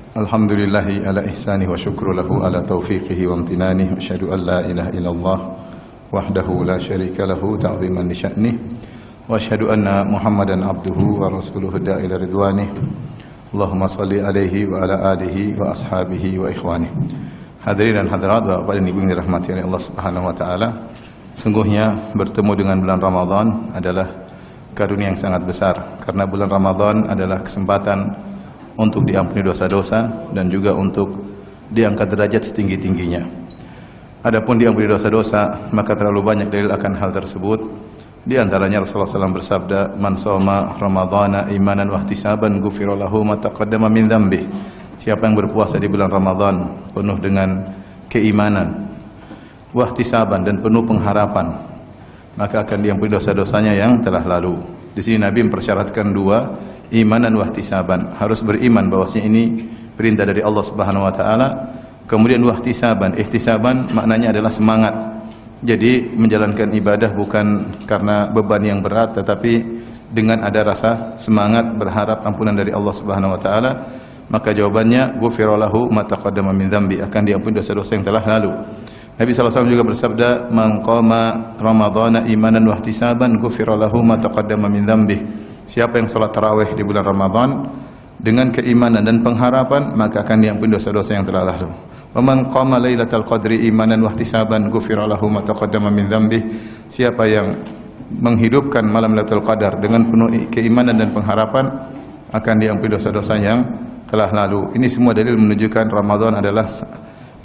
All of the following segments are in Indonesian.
Alhamdulillahi ala ihsani wa syukru lahu ala taufiqihi wa amtinani. Asyhadu an la ilaha illallah wahdahu la syarika lahu ta'ziman li sya'nih. Wa asyhadu anna Muhammadan abduhu wa rasuluhu da'ila ridwanih. Allahumma salli alaihi wa ala alihi wa ashabihi wa ikhwanih. Hadirin dan hadirat, Bapak dan Ibu yang dirahmati oleh Allah Subhanahu wa taala. Sungguhnya bertemu dengan bulan Ramadan adalah karunia yang sangat besar, karena bulan Ramadan adalah kesempatan untuk diampuni dosa-dosa dan juga untuk diangkat derajat setinggi-tingginya. Adapun diampuni dosa-dosa, maka terlalu banyak dalil akan hal tersebut. Di antaranya Rasulullah SAW bersabda, "Man shoma Ramadhana imanan wa ihtisaban ghufira lahu ma taqaddama min dzambih." Siapa yang berpuasa di bulan Ramadan penuh dengan keimanan, wa ihtisaban, dan penuh pengharapan, maka akan diampuni dosa-dosanya yang telah lalu. Di sini Nabi mempersyaratkan dua, imanan wa ihtisaban. Harus beriman bahwasanya ini perintah dari Allah Subhanahu wa taala. Kemudian wa ihtisaban. Ihtisaban maknanya adalah semangat. Jadi menjalankan ibadah bukan karena beban yang berat, tetapi dengan ada rasa semangat berharap ampunan dari Allah Subhanahu wa taala. Maka jawabannya ghufira lahu ma taqaddama min dzambi, akan diampuni dosa-dosa yang telah lalu. Nabi SAW juga bersabda, "Man qama Ramadhana imanan wa ihtisaban ghufira lahu ma taqaddama min dzambih." Siapa yang salat tarawih di bulan Ramadan dengan keimanan dan pengharapan, maka akan diampuni dosa-dosa yang telah lalu. "Wa man qama lailatal qadri imanan wa ihtisaban ghufira lahu ma taqaddama min dzambih." Siapa yang menghidupkan malam Lailatul Qadar dengan penuh keimanan dan pengharapan, akan diampuni dosa-dosa yang telah lalu. Ini semua dalil menunjukkan Ramadan adalah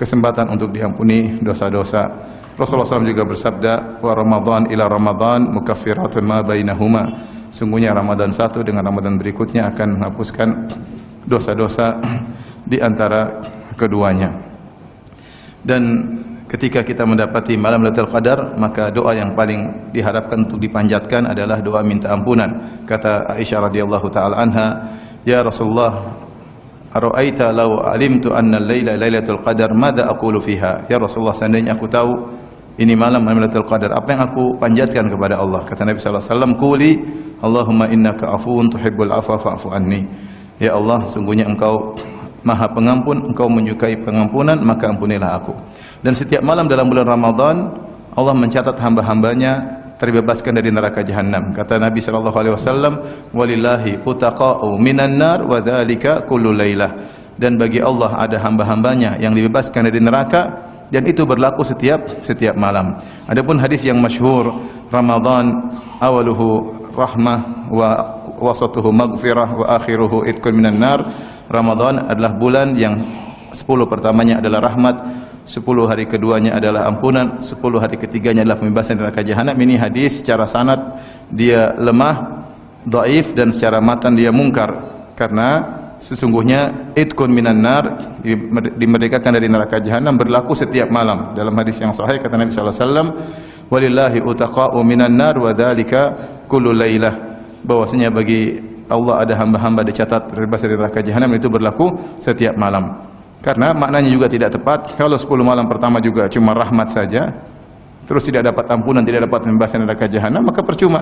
kesempatan untuk diampuni dosa-dosa. Rasulullah SAW juga bersabda, "Wa Ramadan ila Ramadan mukaffiratun ma bainahuma." Sungguhnya Ramadan satu dengan Ramadan berikutnya akan menghapuskan dosa-dosa di antara keduanya. Dan ketika kita mendapati malam Lailatul Qadar, maka doa yang paling diharapkan untuk dipanjatkan adalah doa minta ampunan. Kata Aisyah radhiyallahu taala anha, "Ya Rasulullah, ara'aita law alimtu anna al-laila lailatul qadar madza aqulu fiha?" Ya Rasulullah, seandainya aku tahu ini malam Lailatul Qadar, apa yang aku panjatkan kepada Allah? Kata Nabi sallallahu alaihi wasallam, "Quli Allahumma innaka afuwun tuhibbul afwa fa'fu anni." Ya Allah, sungguhnya Engkau Maha Pengampun, Engkau menyukai pengampunan, maka ampunilah aku. Dan setiap malam dalam bulan Ramadan, Allah mencatat hamba-hambanya terbebaskan dari neraka jahanam. Kata Nabi sallallahu alaihi wasallam, "Walillahi utaqa'u minan nar wa dzalika kullu lailah." Dan bagi Allah ada hamba-hambanya yang dibebaskan dari neraka, dan itu berlaku setiap malam. Adapun hadis yang masyhur, Ramadan awaluhu rahmah wa wasatuhu maghfirah wa akhiruhu itqun minan nar. Ramadan adalah bulan yang 10 pertamanya adalah rahmat, 10 hari keduanya adalah ampunan, 10 hari ketiganya adalah pembebasan dari neraka jahanam. Ini hadis secara sanad dia lemah, dhaif, dan secara matan dia mungkar, karena sesungguhnya itqun minan nar, dimerdekakan dari neraka jahanam, berlaku setiap malam. Dalam hadis yang sahih kata Nabi sallallahu alaihi wasallam, "Walillahi utaqa'u minan nar wa dzalika kullu lailah." Bahwasanya bagi Allah ada hamba-hamba dicatat terbebas dari neraka jahanam, itu berlaku setiap malam. Karena maknanya juga tidak tepat kalau 10 malam pertama juga cuma rahmat saja, terus tidak dapat ampunan, tidak dapat pembebasan dari neraka jahanam, maka percuma.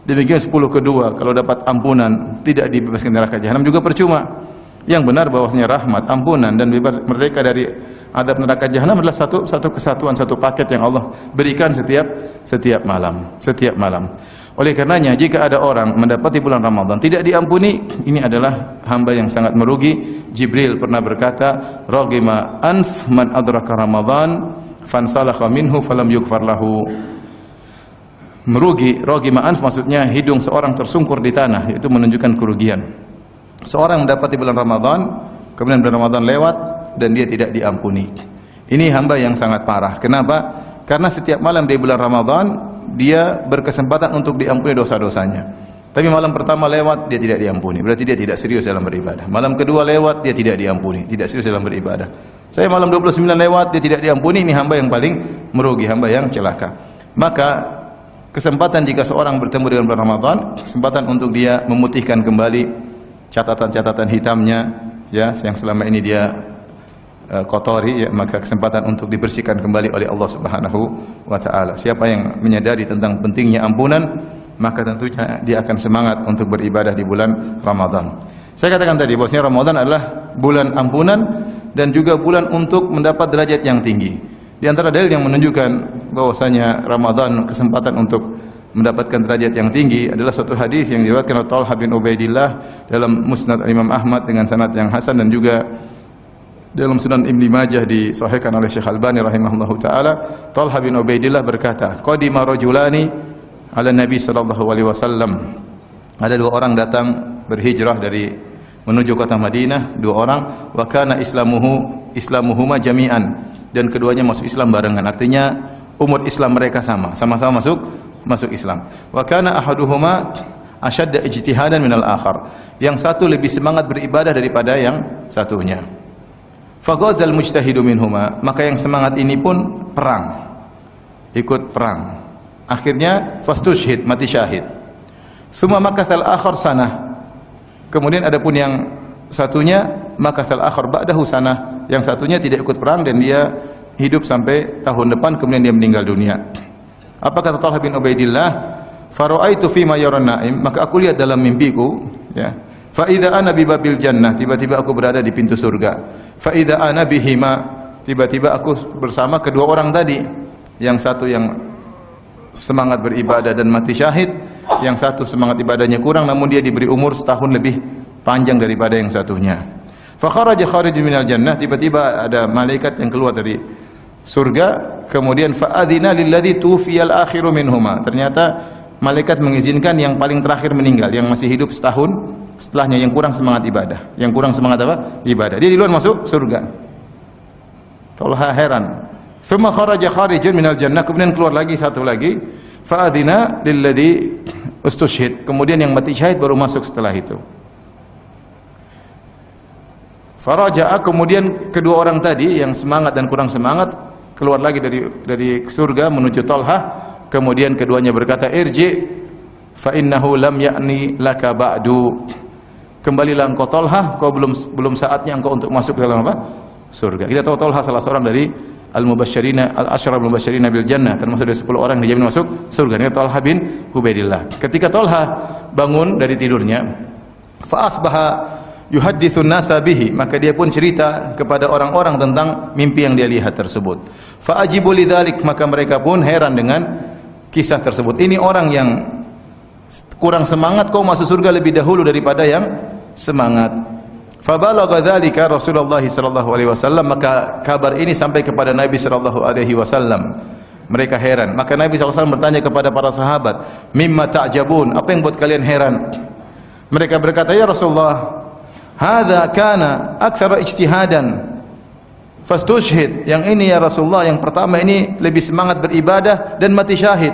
Demikian 10 kedua, kalau dapat ampunan tidak dibebaskan dari neraka jahanam juga percuma. Yang benar bahwasanya rahmat, ampunan, dan bebas merdeka dari adab neraka jahanam adalah satu kesatuan, satu paket yang Allah berikan setiap malam. Oleh karenanya, jika ada orang mendapati bulan Ramadan tidak diampuni, ini adalah hamba yang sangat merugi. Jibril pernah berkata, "Raghima anf man adraka Ramadan fansalakha minhu falam yughfar lahu." Merugi, raghima anf maksudnya hidung seorang tersungkur di tanah, itu menunjukkan kerugian. Seorang mendapati bulan Ramadan, kemudian bulan Ramadan lewat dan dia tidak diampuni. Ini hamba yang sangat parah. Kenapa? Karena setiap malam di bulan Ramadan dia berkesempatan untuk diampuni dosa-dosanya. Tapi malam pertama lewat, dia tidak diampuni. Berarti dia tidak serius dalam beribadah. Malam kedua lewat, dia tidak diampuni, tidak serius dalam beribadah. Saya malam 29 lewat, dia tidak diampuni. Ini hamba yang paling merugi, hamba yang celaka. Maka kesempatan jika seorang bertemu dengan bulan Ramadan, kesempatan untuk dia memutihkan kembali catatan-catatan hitamnya, ya, yang selama ini dia kotori, ya, maka kesempatan untuk dibersihkan kembali oleh Allah Subhanahu wa taala. Siapa yang menyadari tentang pentingnya ampunan, maka tentunya dia akan semangat untuk beribadah di bulan Ramadan. Saya katakan tadi bahwasanya Ramadan adalah bulan ampunan dan juga bulan untuk mendapat derajat yang tinggi. Di antara dalil yang menunjukkan bahwasanya Ramadan kesempatan untuk mendapatkan derajat yang tinggi adalah suatu hadis yang diriwayatkan oleh Talha bin Ubaidillah dalam Musnad Imam Ahmad dengan sanad yang hasan dan juga dalam Sunan Ibnu Majah disahihkan oleh Syekh Albani rahimahullahu taala. Talha bin Ubaidillah berkata, "Qadima rajulani ala Nabi sallallahu alaihi wasallam." Ada dua orang datang berhijrah dari menuju kota Madinah, dua orang, wa kana islamuhuma jami'an, dan keduanya masuk Islam barengan. Artinya umur Islam mereka sama-sama masuk Islam. Wa kana ahaduhuma ashadda ijtihadan minal akhar. Yang satu lebih semangat beribadah daripada yang satunya. Faghazal mujtahidu minhuma, maka yang semangat ini pun ikut perang. Akhirnya fastushhid, mati syahid. Summa makathal akhar sanah. Kemudian adapun yang satunya makathal akhar ba'dahu sanah, yang satunya tidak ikut perang dan dia hidup sampai tahun depan, kemudian dia meninggal dunia. Apa kata Talha bin Ubaidillah? Fara'aitu fi ma yaran na'im, maka aku lihat dalam mimpiku, ya. Fa idza ana bi babil jannah, tiba-tiba aku berada di pintu surga. Fa idza ana bihima, tiba-tiba aku bersama kedua orang tadi. Yang satu yang semangat beribadah dan mati syahid, yang satu semangat ibadahnya kurang namun dia diberi umur setahun lebih panjang daripada yang satunya. Fa kharaja kharijun minal jannah, tiba-tiba ada malaikat yang keluar dari surga, kemudian fa adzina lilladzi tuwfiyal akhiru minhuma. Ternyata malaikat mengizinkan yang paling terakhir meninggal, yang masih hidup setahun setelahnya, yang kurang semangat ibadah. Yang kurang semangat apa? Ibadah. Dia duluan masuk surga. Talha heran. Thumma kharaja kharijun minal jannah, kemudian keluar lagi satu lagi, fa adzina lilladzi ustushhid. Kemudian yang mati syahid baru masuk setelah itu. Faraja'a, kemudian kedua orang tadi yang semangat dan kurang semangat keluar lagi dari surga menuju Talha. Kemudian keduanya berkata, irji fa innahu lam ya'ni laka ba'du. Kembalilah engkau Talha, kau belum saatnya engkau untuk masuk dalam apa? Surga. Kita tahu Talha salah seorang dari al-asyara al-mubashshirina bil jannah, termasuk dari 10 orang yang dijamin masuk surga. Ini Talha bin Ubaidillah. Ketika Talha bangun dari tidurnya, fa asbaha yuhadditsun nasa bihi, maka dia pun cerita kepada orang-orang tentang mimpi yang dia lihat tersebut. Fa ajibu lidzalik, maka mereka pun heran dengan kisah tersebut. Ini orang yang kurang semangat kau masuk surga lebih dahulu daripada yang semangat. Fa balagha dzalika Rasulullah sallallahu alaihi wasallam, maka kabar ini sampai kepada Nabi sallallahu alaihi wasallam. Mereka heran. Maka Nabi sallallahu alaihi wasallam bertanya kepada para sahabat, "Mimma ta'jabun?" Apa yang buat kalian heran? Mereka berkata, "Ya Rasulullah, hadza kana aktsara ijtihadan fastushhid." Yang ini ya Rasulullah, yang pertama ini lebih semangat beribadah dan mati syahid.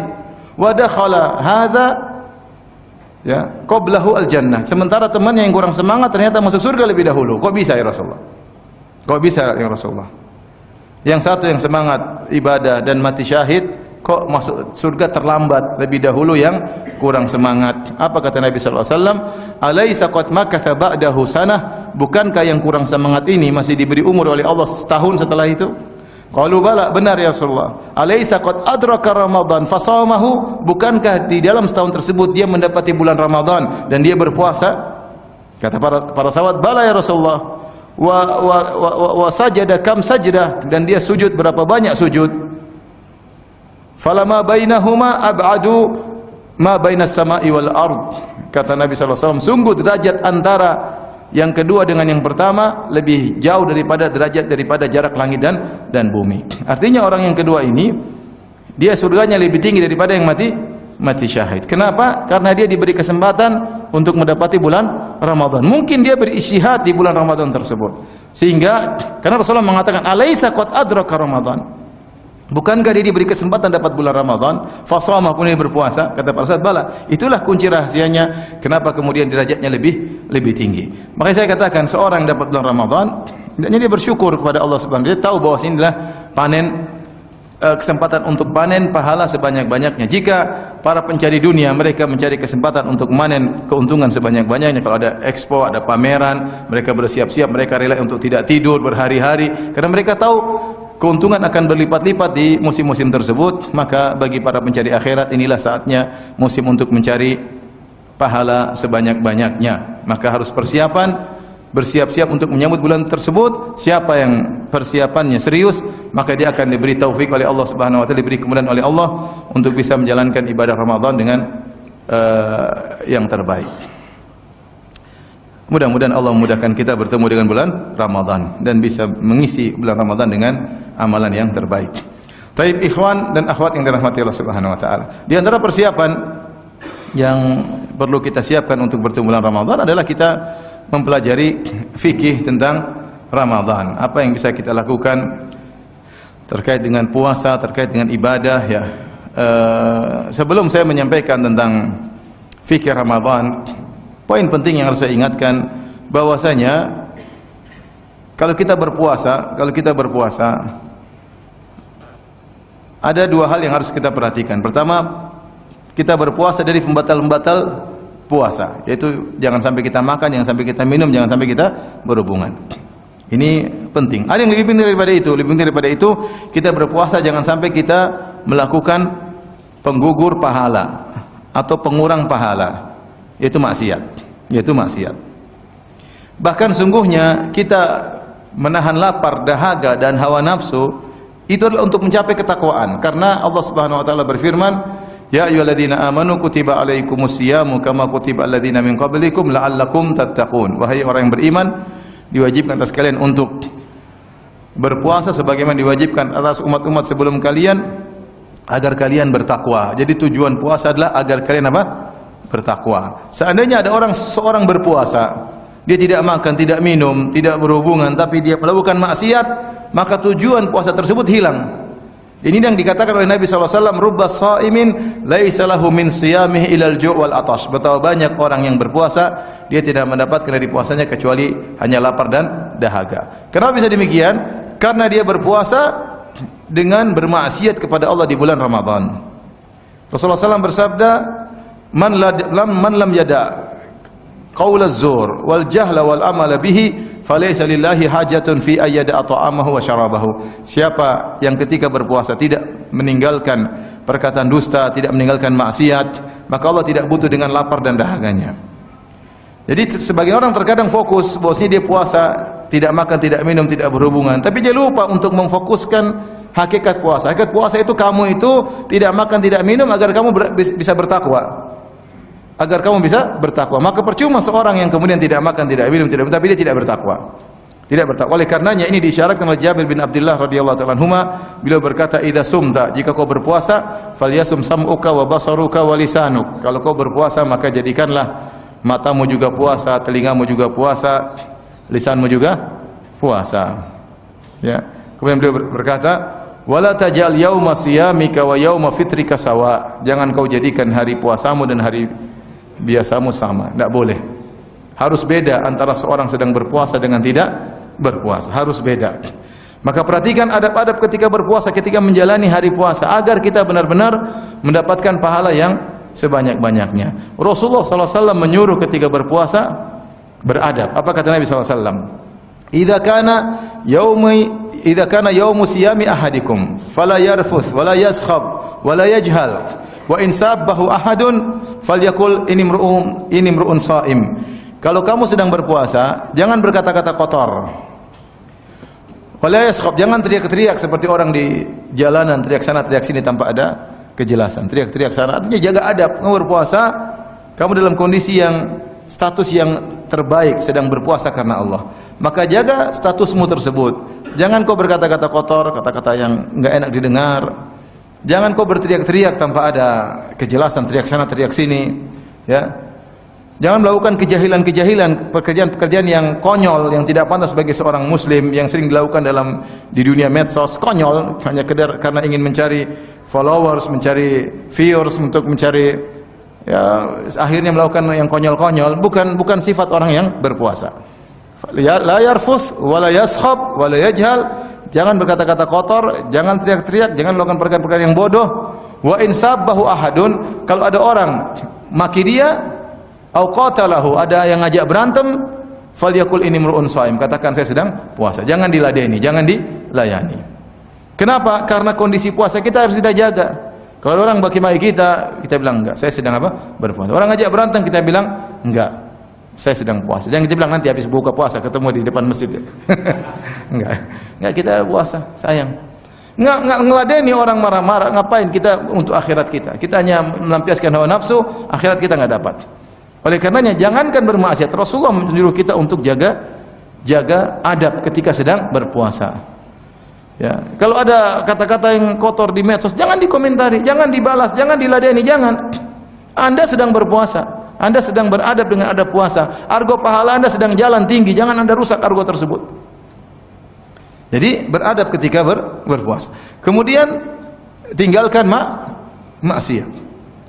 Wa dakhala hadza ya qablahu al-jannah. Sementara temannya yang kurang semangat ternyata masuk surga lebih dahulu. Kok bisa ya Rasulullah? Kok bisa ya Rasulullah? Yang satu yang semangat ibadah dan mati syahid kok masuk surga terlambat lebih dahulu yang kurang semangat. Apa kata Nabi sallallahu alaihi wasallam? Alaisa qad makatha ba'dahu sanah? Bukankah yang kurang semangat ini masih diberi umur oleh Allah setahun setelah itu? Qalu bala, benar ya Rasulullah. Alaisa qad adraka Ramadan fasamahu? Bukankah di dalam setahun tersebut dia mendapati bulan Ramadan dan dia berpuasa? Kata para sahabat, bala ya Rasulullah. Wa sajada kam sajdah, dan dia sujud berapa banyak sujud? Falama bainahuma ab'adu ma bainas sama'i wal ard. Kata Nabi sallallahu alaihi wasallam, sungguh derajat antara yang kedua dengan yang pertama lebih jauh daripada jarak langit dan bumi. Artinya orang yang kedua ini dia surganya lebih tinggi daripada yang mati syahid. Kenapa? Karena dia diberi kesempatan untuk mendapati bulan Ramadan. Mungkin dia berijtihad di bulan Ramadan tersebut. Sehingga karena Rasulullah mengatakan alaisa qad adraka Ramadan? Bukankah dia diberi kesempatan dapat bulan Ramadan? Fashamah, pun dia berpuasa. Kata para sahabat, bala. Itulah kunci rahasianya kenapa kemudian derajatnya lebih tinggi. Makanya saya katakan seorang yang dapat bulan Ramadan, hendaknya dia bersyukur kepada Allah Subhanahu wa taala. Dia tahu bahwa ini adalah kesempatan untuk panen pahala sebanyak-banyaknya. Jika para pencari dunia mereka mencari kesempatan untuk memanen keuntungan sebanyak-banyaknya, kalau ada expo, ada pameran, mereka bersiap-siap, mereka rela untuk tidak tidur berhari-hari karena mereka tahu keuntungan akan berlipat-lipat di musim-musim tersebut. Maka bagi para pencari akhirat inilah saatnya musim untuk mencari pahala sebanyak-banyaknya. Maka harus bersiap-siap untuk menyambut bulan tersebut. Siapa yang persiapannya serius, maka dia akan diberi taufik oleh Allah Subhanahu wa taala, diberi kemudahan oleh Allah untuk bisa menjalankan ibadah Ramadan dengan yang terbaik. Mudah-mudahan Allah memudahkan kita bertemu dengan bulan Ramadan dan bisa mengisi bulan Ramadan dengan amalan yang terbaik. Taib ikhwan dan akhwat yang dirahmati Allah Subhanahu wa taala. Di antara persiapan yang perlu kita siapkan untuk bertemu bulan Ramadan adalah kita mempelajari fikih tentang Ramadan. Apa yang bisa kita lakukan terkait dengan puasa, terkait dengan ibadah ya. Sebelum saya menyampaikan tentang fikih Ramadan, poin penting yang harus saya ingatkan bahwasanya kalau kita berpuasa ada dua hal yang harus kita perhatikan. Pertama, kita berpuasa dari pembatal-pembatal puasa, yaitu jangan sampai kita makan, jangan sampai kita minum, jangan sampai kita berhubungan. Ini penting. Ada yang lebih penting daripada itu. Lebih penting daripada itu, kita berpuasa jangan sampai kita melakukan penggugur pahala atau pengurang pahala, yaitu maksiat. Bahkan sungguhnya kita menahan lapar, dahaga dan hawa nafsu itu adalah untuk mencapai ketakwaan. Karena Allah Subhanahu wa taala berfirman, "Ya ayyuhalladzina amanu kutiba alaikumusyamu kama kutiba alladzina min qablikum la'allakum tattaqun." Wahai orang yang beriman, diwajibkan atas kalian untuk berpuasa sebagaimana diwajibkan atas umat-umat sebelum kalian agar kalian bertakwa. Jadi tujuan puasa adalah agar kalian apa? Bertakwa. Seandainya ada seorang berpuasa, dia tidak makan, tidak minum, tidak berhubungan, tapi dia melakukan maksiat, maka tujuan puasa tersebut hilang. Ini yang dikatakan oleh Nabi SAW, "Rubba sha'imin laisa lahu min siyamihi ilal ju' wal atash." Betapa banyak orang yang berpuasa, dia tidak mendapatkan dari puasanya kecuali hanya lapar dan dahaga. Kenapa bisa demikian? Karena dia berpuasa dengan bermaksiat kepada Allah di bulan Ramadan. Rasulullah SAW bersabda, "Man lam yada qaul az-zur wal jahla wal amala bihi falaysa lillahi hajatun fi ayyada ta'amahu wa syarabahu." Siapa yang ketika berpuasa tidak meninggalkan perkataan dusta, tidak meninggalkan maksiat, maka Allah tidak butuh dengan lapar dan dahaganya. Jadi sebagian orang terkadang fokus bahwasanya dia puasa, tidak makan, tidak minum, tidak berhubungan, tapi dia lupa untuk memfokuskan hakikat puasa. Hakikat puasa itu kamu itu tidak makan, tidak minum agar kamu bisa bertakwa. Agar kamu bisa bertakwa. Maka percuma seorang yang kemudian tidak makan, tidak minum, tapi dia tidak bertakwa. Tidak bertakwa. Oleh karenanya ini diisyaratkan oleh Jabir bin Abdullah radhiyallahu ta'ala anhuma, beliau berkata, "Idza sumta," jika kau berpuasa, "falyasum sam'uka wa basaruka wa lisanuk." Kalau kau berpuasa maka jadikanlah matamu juga puasa, telingamu juga puasa, lisanmu juga puasa. Ya. Kemudian beliau berkata, "Wala tajal yauma siyamika wa yauma fitrika sawa." Jangan kau jadikan hari puasamu dan hari biasamu sama, tidak boleh. Harus beda antara seorang sedang berpuasa dengan tidak berpuasa, harus beda. Maka perhatikan adab-adab ketika berpuasa, ketika menjalani hari puasa, agar kita benar-benar mendapatkan pahala yang sebanyak-banyaknya. Rasulullah SAW menyuruh ketika berpuasa beradab. Apa kata Nabi SAW? "Idza kana yaumu siyami ahadikum fala yarfuth wala yaskhab wala yajhal wa in sabbahu ahadun falyakul inni imru'un shaim." Kalau kamu sedang berpuasa, jangan berkata-kata kotor. Wala yaskhab, jangan teriak-teriak seperti orang di jalanan, teriak sana teriak sini tanpa ada kejelasan. Teriak-teriak sana, artinya jaga adab. Kamu berpuasa, kamu dalam kondisi yang status yang terbaik, sedang berpuasa karena Allah. Maka jaga statusmu tersebut. Jangan kau berkata-kata kotor, kata-kata yang enggak enak didengar. Jangan kau berteriak-teriak tanpa ada kejelasan, teriak sana, teriak sini, ya. Jangan melakukan kejahilan-kejahilan, pekerjaan-pekerjaan yang konyol, yang tidak pantas bagi seorang muslim, yang sering dilakukan di dunia medsos, konyol, hanya karena ingin mencari followers, mencari viewers, untuk mencari, ya, akhirnya melakukan yang konyol-konyol. Bukan sifat orang yang berpuasa. La yarfuth wala yaskhab wala yajhal. Jangan berkata-kata kotor, jangan teriak-teriak, jangan melakukan perkara-perkara yang bodoh. Wa in sabbahu ahadun, kalau ada orang maki dia, au qatalahu, ada yang ngajak berantem, falyakul inni imru'un shaim, katakan saya sedang puasa. Jangan diladeni, jangan dilayani. Kenapa? Karena kondisi puasa kita harus kita jaga. Kalau orang maki-maki kita bilang enggak, saya sedang apa? Berpuasa. Orang ngajak berantem, kita bilang enggak, saya sedang puasa. Jangan kita bilang nanti habis buka puasa ketemu di depan masjid. Enggak kita puasa, sayang. Enggak ngeladeni orang marah-marah, ngapain kita untuk akhirat kita. Kita hanya melampiaskan hawa nafsu, akhirat kita enggak dapat. Oleh karenanya jangankan bermaksiat, Rasulullah menyuruh kita untuk jaga adab ketika sedang berpuasa. Ya, kalau ada kata-kata yang kotor di medsos, jangan dikomentari, jangan dibalas, jangan diladeni, jangan. Anda sedang berpuasa, Anda sedang beradab dengan adab puasa. Argo pahala Anda sedang jalan tinggi, jangan Anda rusak argo tersebut. Jadi beradab ketika berpuasa. Kemudian tinggalkan maksiat.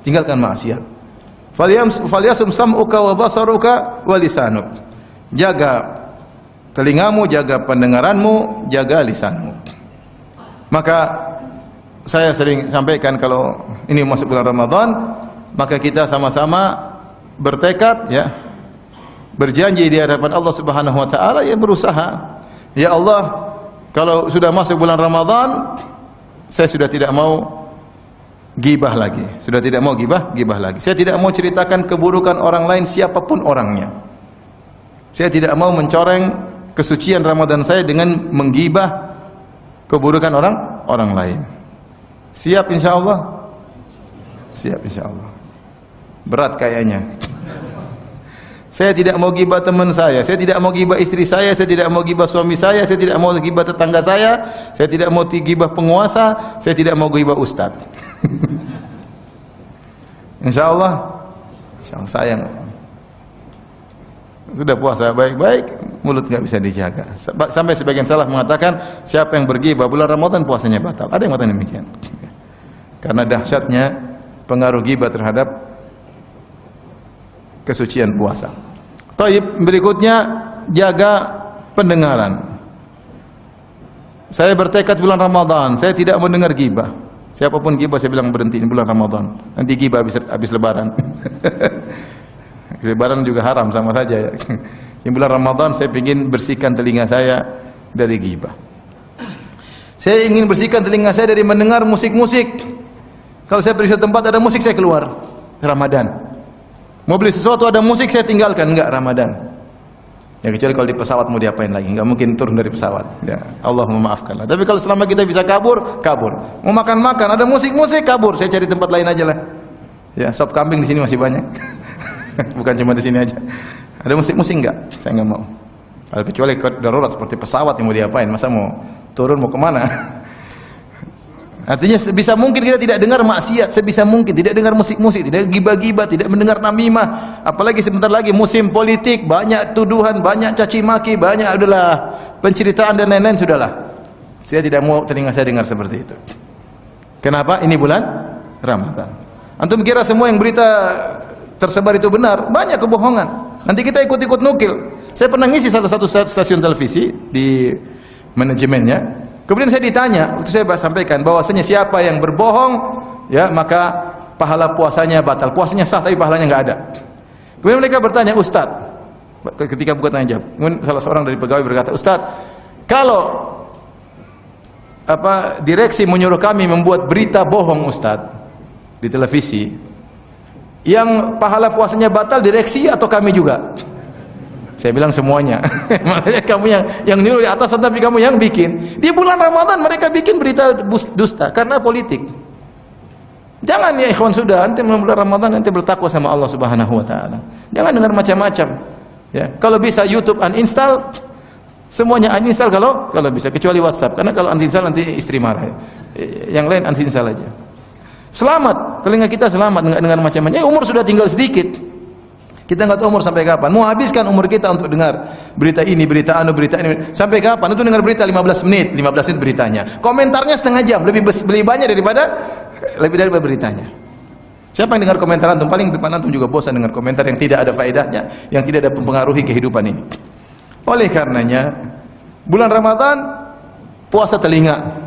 Tinggalkan maksiat. Falyasum sam'uka wa basaruka wa lisanuk. Jaga telingamu, jaga pendengaranmu, jaga lisanmu. Maka saya sering sampaikan kalau ini masuk bulan Ramadan, maka kita sama-sama bertekad ya, berjanji di hadapan Allah Subhanahu wa taala, ya berusaha. Ya Allah, kalau sudah masuk bulan Ramadan, saya sudah tidak mau gibah lagi. Sudah tidak mau gibah lagi. Saya tidak mau ceritakan keburukan orang lain siapapun orangnya. Saya tidak mau mencoreng kesucian Ramadan saya dengan menggibah keburukan orang lain. Siap insyaallah? Siap insyaallah. Berat kayaknya. Saya tidak mau gibah teman saya tidak mau gibah istri saya tidak mau gibah suami saya tidak mau gibah tetangga saya tidak mau gibah penguasa, saya tidak mau gibah ustaz. Insyaallah. Insyaallah sayang. Sudah puasa baik-baik, mulut nggak bisa dijaga. Sampai sebagian salaf mengatakan siapa yang bergibah bulan Ramadan puasanya batal. Ada yang mengatakan demikian. Karena dahsyatnya pengaruh gibah terhadap kesucian puasa. Taib, berikutnya jaga pendengaran. Saya bertekad bulan Ramadan, saya tidak mendengar gibah. Siapapun gibah saya bilang berhenti di bulan Ramadan. Nanti gibah habis lebaran. Lebaran juga haram sama saja ya. Di bulan Ramadan saya ingin bersihkan telinga saya dari gibah. Saya ingin bersihkan telinga saya dari mendengar musik-musik. Kalau saya pergi ke tempat ada musik saya keluar. Ramadan. Mau beli sesuatu ada musik saya tinggalkan, enggak Ramadan. Ya kecuali kalau di pesawat mau diapain lagi, enggak mungkin turun dari pesawat. Ya, Allah memaafkanlah. Tapi kalau selama kita bisa kabur. Mau makan ada musik-musik kabur, saya cari tempat lain aja lah. Ya, sop kambing di sini masih banyak. Bukan cuma di sini aja. Ada musik-musik enggak? Saya enggak mau. Kalau kecuali darurat seperti pesawat yang mau diapain, masa mau turun mau kemana? Artinya sebisa mungkin kita tidak dengar maksiat, sebisa mungkin tidak dengar musik-musik, tidak gibah-gibah, tidak mendengar namimah. Apalagi sebentar lagi musim politik, banyak tuduhan, banyak caci maki, banyak adalah penceritaan dan lain-lain, sudahlah. Saya tidak mau telinga saya dengar seperti itu. Kenapa? Ini bulan Ramadan. Antum kira semua yang berita tersebar itu benar? Banyak kebohongan. Nanti kita ikut-ikut nukil. Saya pernah ngisi satu stasiun televisi di manajemennya. Kemudian saya ditanya, itu saya sampaikan bahwasanya siapa yang berbohong, ya maka pahala puasanya batal. Puasanya sah tapi pahalanya enggak ada. Kemudian mereka bertanya, Ustaz, ketika buka tanya jawab. Kemudian salah seorang dari pegawai berkata, Ustaz, kalau direksi menyuruh kami membuat berita bohong Ustaz di televisi, yang pahala puasanya batal direksi atau kami juga? Saya bilang semuanya. Makanya kamu yang nyuruh di atas tapi kamu yang bikin. Di bulan Ramadan mereka bikin berita dusta karena politik. Jangan ya ikhwan, sudah nanti bulan Ramadan nanti bertakwa sama Allah Subhanahu wa taala. Jangan dengar macam-macam. Ya, kalau bisa YouTube uninstall, semuanya uninstall kalau bisa, kecuali WhatsApp. Karena kalau uninstall nanti istri marah. Yang lain uninstall aja. Selamat, telinga kita selamat enggak dengar macam-macam. Umur sudah tinggal sedikit. Kita enggak tahu umur sampai kapan. Mau habiskan umur kita untuk dengar berita ini, berita ini. Sampai kapan? Itu dengar berita 15 menit beritanya. Komentarnya setengah jam, lebih banyak daripada beritanya. Siapa yang dengar komentar antum? Paling depan antum juga bosan dengar komentar yang tidak ada faedahnya, yang tidak ada mempengaruhi kehidupan ini. Oleh karenanya, bulan Ramadan puasa telinga.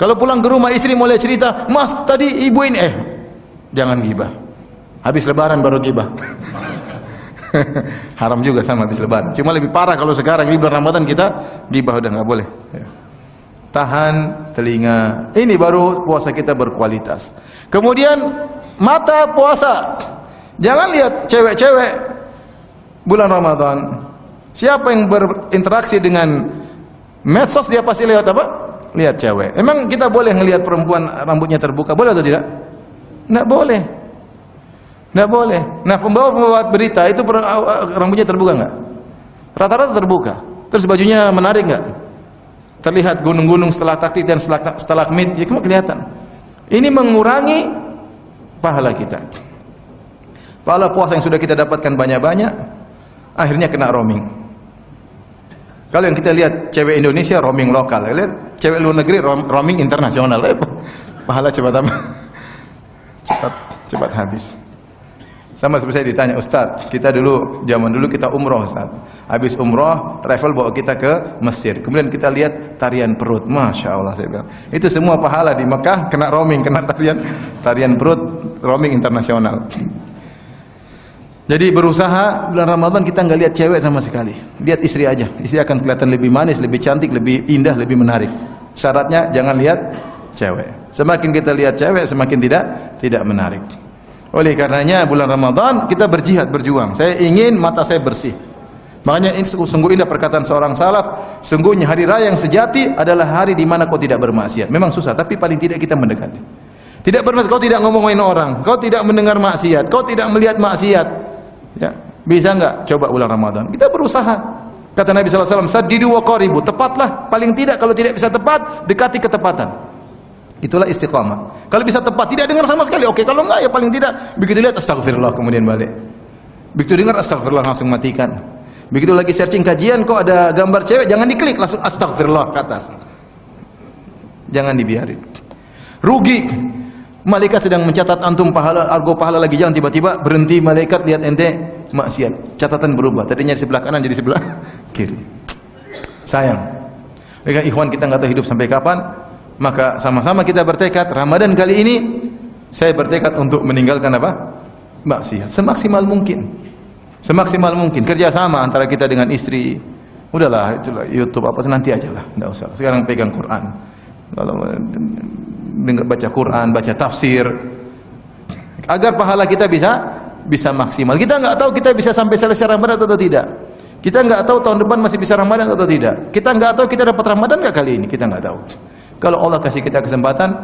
Kalau pulang ke rumah istri mulai cerita, "Mas, tadi ibu ini jangan gibah. Habis lebaran baru gibah." Haram juga sama habis lebaran. Cuma lebih parah kalau sekarang ini bulan Ramadan kita gibah udah enggak boleh. Ya. tahan telinga. Ini baru puasa kita berkualitas. Kemudian mata puasa. Jangan lihat cewek-cewek bulan Ramadan. Siapa yang berinteraksi dengan medsos dia pasti lihat apa? Lihat cewek. Emang kita boleh ngelihat perempuan rambutnya terbuka? Boleh atau tidak? Tidak boleh. Tidak boleh. Nah, pembawa berita itu rambutnya terbuka enggak? Rata-rata terbuka. Terus bajunya menarik enggak? Terlihat gunung-gunung, stalaktit dan stalagmit, ya cuma kelihatan. Ini mengurangi pahala kita. Pahala puasa yang sudah kita dapatkan banyak-banyak, akhirnya kena roaming. Kalau yang kita lihat cewek Indonesia roaming lokal, lihat cewek luar negeri roaming internasional, pahala cepat apa? cepat habis. Sama seperti saya ditanya, Ustaz, kita dulu zaman dulu kita umroh, Ustaz. Habis umroh, travel bawa kita ke Mesir. Kemudian kita lihat tarian perut, masya Allah saya bilang. Itu semua pahala di Mekah kena roaming, kena tarian perut, roaming internasional. Jadi berusaha bulan Ramadan kita nggak lihat cewek sama sekali. Lihat istri aja. Istri akan kelihatan lebih manis, lebih cantik, lebih indah, lebih menarik. Syaratnya jangan lihat cewek. Semakin kita lihat cewek, semakin tidak menarik. Oleh karenanya bulan Ramadan kita berjihad, berjuang. Saya ingin mata saya bersih. Makanya ini sungguh indah perkataan seorang salaf, sungguhnya hari raya yang sejati adalah hari di mana kau tidak bermaksiat. Memang susah, tapi paling tidak kita mendekati. Tidak bermaksiat, kau tidak ngomongin orang, kau tidak mendengar maksiat, kau tidak melihat maksiat. Ya, bisa enggak coba bulan Ramadan? Kita berusaha. Kata Nabi sallallahu alaihi wasallam, "Saddidu wa qaribu." Tepatlah, paling tidak kalau tidak bisa tepat, dekati ketepatan. Itulah istiqamah. Kalau bisa tepat, tidak dengar sama sekali, oke. Kalau enggak ya paling tidak begitu lihat astagfirullah kemudian balik. Begitu dengar astagfirullah langsung matikan. Begitu lagi searching kajian kok ada gambar cewek, jangan diklik, langsung astagfirullah ke atas. Jangan dibiarin. Rugi. Malaikat sedang mencatat antum pahala, argo pahala lagi, jangan tiba-tiba berhenti malaikat lihat ente maksiat. Catatan berubah. Tadinya di sebelah kanan jadi sebelah kiri. Sayang. Dengan ikhwan kita enggak tahu hidup sampai kapan. Maka sama-sama kita bertekad Ramadan kali ini saya bertekad untuk meninggalkan apa? Maksiat semaksimal mungkin. Semaksimal mungkin kerjasama antara kita dengan istri. Udahlah itulah YouTube apa nanti aja lah, enggak usah. Sekarang pegang Quran. Kalau dengar baca Quran, baca tafsir agar pahala kita bisa maksimal. Kita enggak tahu kita bisa sampai selesai Ramadan atau tidak. Kita enggak tahu tahun depan masih bisa Ramadan atau tidak. Kita enggak tahu kita dapat Ramadan enggak kali ini, kita enggak tahu. Kalau Allah kasih kita kesempatan,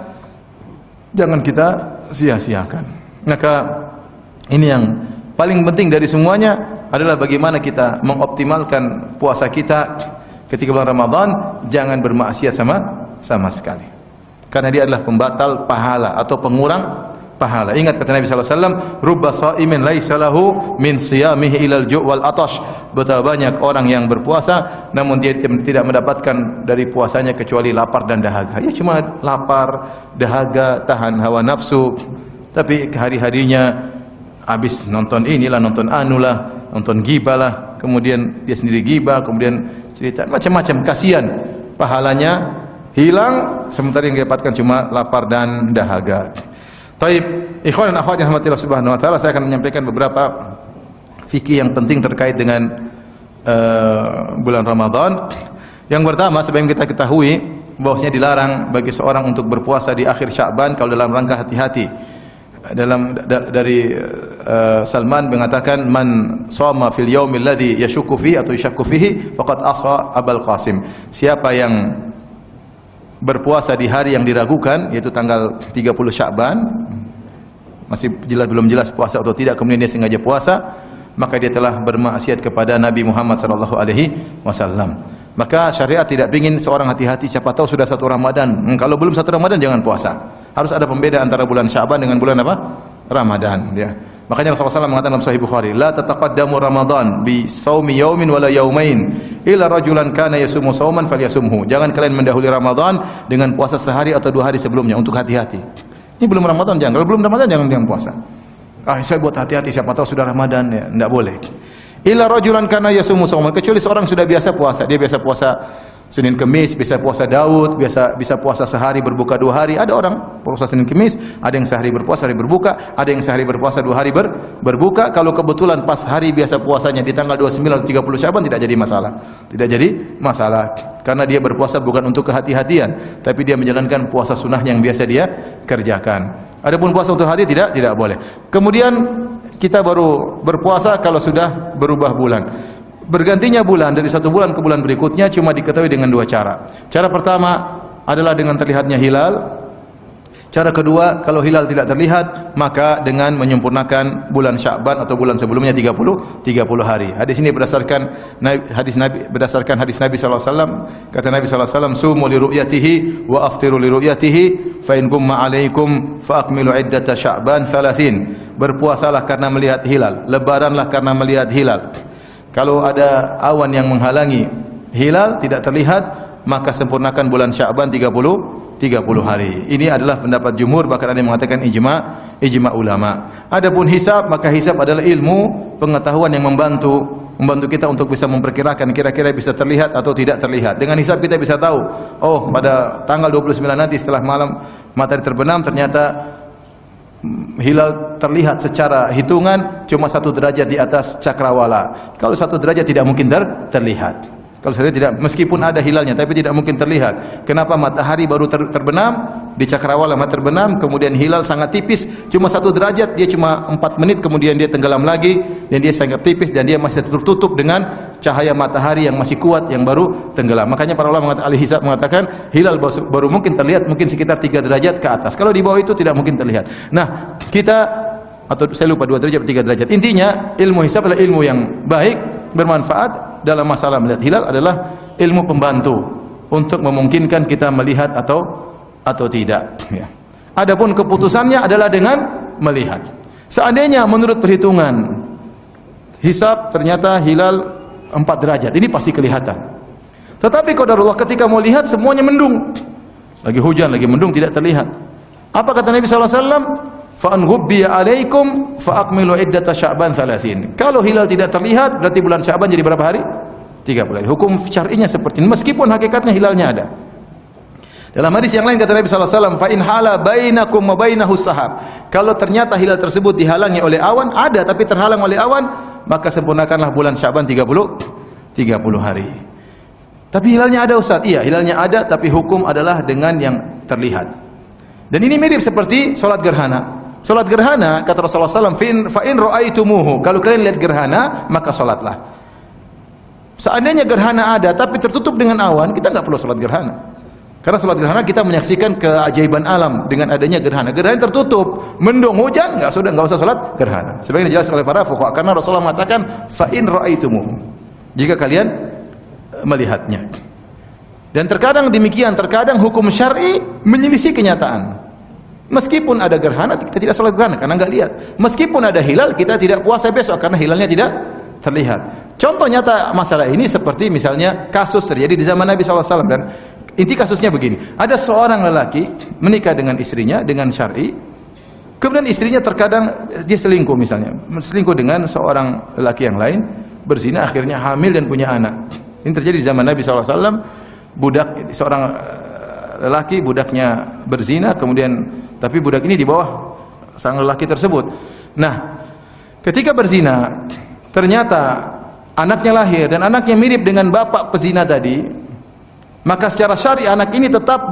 jangan kita sia-siakan. Maka ini yang paling penting dari semuanya adalah bagaimana kita mengoptimalkan puasa kita ketika bulan Ramadan, jangan bermaksiat sama sekali. Karena dia adalah pembatal pahala atau pengurang pahala. Ingat kata Nabi sallallahu alaihi wasallam, "Rubba shaimin laisa lahu min siyamihi ilal ju' wal atash." Betapa banyak orang yang berpuasa namun dia tidak mendapatkan dari puasanya kecuali lapar dan dahaga. Ya cuma lapar, dahaga, tahan hawa nafsu. Tapi hari-harinya habis nonton inilah, nonton anulah, nonton ghibah lah, kemudian dia sendiri ghibah, kemudian cerita macam-macam, kasihan. Pahalanya hilang sementara yang didapatkan cuma lapar dan dahaga. Taib, ikhwan dan akhwat yang rahmatillah subhanahu wa ta'ala, saya akan menyampaikan beberapa fikih yang penting terkait dengan bulan Ramadan. Yang pertama, sebagaimana kita ketahui bahwasanya dilarang bagi seorang untuk berpuasa di akhir Sya'ban kalau dalam rangka hati-hati. Dari Salman mengatakan, "Man shoma fil yaumil ladzi yashukku fihi atau yashakku fihi faqad asa Abul Qasim." Siapa yang berpuasa di hari yang diragukan, yaitu tanggal 30 Sya'ban, masih belum jelas puasa atau tidak, kemudian dia sengaja puasa, maka dia telah bermaksiat kepada Nabi Muhammad sallallahu alaihi wasallam. Maka syariat tidak ingin seorang hati-hati, siapa tahu sudah satu Ramadan. Kalau belum satu Ramadan jangan puasa. Harus ada pembeda antara bulan Sya'ban dengan bulan apa? Ramadan, ya. Makanya Rasulullah SAW mengatakan dalam Sahih Bukhari, "La tataqaddamu Ramadan bi shaumi yaumin wala yaumain illa rajulan kana yasumu shauman falyasumhu." Jangan kalian mendahului Ramadan dengan puasa sehari atau 2 hari sebelumnya, untuk hati-hati. Ini belum Ramadan jangan. Kalau belum Ramadan jangan puasa. Saya buat hati-hati, siapa tahu sudah Ramadan, ya enggak boleh. Illa rajulan kana yasumu shauman, kecuali seorang sudah biasa puasa. Dia biasa puasa Senin Kemis bisa puasa Daud, bisa puasa sehari berbuka 2 hari. Ada orang puasa Senin Kemis, ada yang sehari berpuasa, hari berbuka, ada yang sehari berpuasa 2 hari berbuka. Kalau kebetulan pas hari biasa puasanya di tanggal 29 atau 30 Syaban tidak jadi masalah. Tidak jadi masalah karena dia berpuasa bukan untuk kehati-hatian, tapi dia menjalankan puasa sunnah yang biasa dia kerjakan. Adapun puasa untuk hati tidak boleh. Kemudian kita baru berpuasa kalau sudah berubah bulan. Bergantinya bulan dari satu bulan ke bulan berikutnya cuma diketahui dengan 2 cara. Cara pertama adalah dengan terlihatnya hilal. Cara kedua, kalau hilal tidak terlihat, maka dengan menyempurnakan bulan Sya'ban atau bulan sebelumnya 30 hari. Hadis ini berdasarkan hadis Nabi sallallahu alaihi wasallam. Kata Nabi sallallahu alaihi wasallam, "Sumu li ru'yatihi wa aftiru li ru'yatihi, fa in gumma 'alaikum fa akmilu iddata Sya'ban 30." Berpuasalah karena melihat hilal, lebaranlah karena melihat hilal. Kalau ada awan yang menghalangi hilal tidak terlihat, maka sempurnakan bulan Sya'ban 30 hari. Ini adalah pendapat jumhur, bahkan ada yang mengatakan ijma ulama. Adapun hisab, maka hisab adalah ilmu pengetahuan yang membantu kita untuk bisa memperkirakan kira-kira bisa terlihat atau tidak terlihat. Dengan hisab kita bisa tahu, oh pada tanggal 29 nanti setelah malam matahari terbenam ternyata hilal terlihat secara hitungan cuma 1 derajat di atas cakrawala. Kalau 1 derajat tidak mungkin terlihat. Kalau saya tidak, meskipun ada hilalnya, tapi tidak mungkin terlihat. Kenapa? Matahari baru terbenam di cakrawala, matahari terbenam, kemudian hilal sangat tipis, cuma 1 derajat, dia cuma 4 menit, kemudian dia tenggelam lagi, dan dia sangat tipis, dan dia masih tertutup dengan cahaya matahari yang masih kuat, yang baru tenggelam. Makanya para ulama ahli hisab mengatakan hilal baru mungkin terlihat mungkin sekitar 3 derajat ke atas. Kalau di bawah itu tidak mungkin terlihat. Nah, kita, atau saya lupa 2 derajat atau 3 derajat. Intinya ilmu hisab adalah ilmu yang baik, bermanfaat dalam masalah melihat hilal, adalah ilmu pembantu untuk memungkinkan kita melihat atau tidak. Ya. Adapun keputusannya adalah dengan melihat. Seandainya menurut perhitungan hisab ternyata hilal 4 derajat, ini pasti kelihatan. Tetapi qadarullah ketika mau lihat semuanya mendung, lagi hujan, lagi mendung, tidak terlihat. Apa kata Nabi sallallahu alaihi wasallam? Fa an ghubbiya alaikum fa akmilu iddata Sya'ban 30. Kalau hilal tidak terlihat berarti bulan Sya'ban jadi berapa hari? 30 hari. Hukum syar'inya seperti ini meskipun hakikatnya hilalnya ada. Dalam hadis yang lain kata Nabi sallallahu alaihi wasallam, fa in hala bainakum wa bainahu sahab. Kalau ternyata hilal tersebut dihalangi oleh awan, ada tapi terhalang oleh awan, maka sempurnakanlah bulan Sya'ban 30 hari. Tapi hilalnya ada, Ustaz. Iya, hilalnya ada, tapi hukum adalah dengan yang terlihat. Dan ini mirip seperti salat gerhana. Salat gerhana kata Rasulullah SAW, fa in ra'aitumuhu, kalau kalian lihat gerhana maka salatlah. Seandainya gerhana ada tapi tertutup dengan awan, kita enggak perlu salat gerhana. Karena salat gerhana kita menyaksikan keajaiban alam dengan adanya gerhana. Gerhana tertutup, mendung, hujan, enggak usah salat gerhana. Sebagaimana dijelaskan oleh para fuqaha, karena Rasulullah mengatakan fa in ra'aitumuhu, jika kalian melihatnya. Dan terkadang demikian, terkadang hukum syar'i menyelisih kenyataan. Meskipun ada gerhana, kita tidak sholat gerhana karena enggak lihat. Meskipun ada hilal, kita tidak puasa besok karena hilalnya tidak terlihat. Contoh nyata masalah ini seperti misalnya kasus terjadi di zaman Nabi SAW. Dan inti kasusnya begini, ada seorang lelaki menikah dengan istrinya dengan syar'i, kemudian istrinya terkadang dia selingkuh, misalnya selingkuh dengan seorang lelaki yang lain, berzina, akhirnya hamil dan punya anak. Ini terjadi di zaman Nabi SAW. Budak, seorang lelaki, budaknya berzina, kemudian tapi budak ini di bawah sang lelaki tersebut. Nah, ketika berzina ternyata anaknya lahir dan anaknya mirip dengan bapak pezina tadi, maka secara syar'i anak ini tetap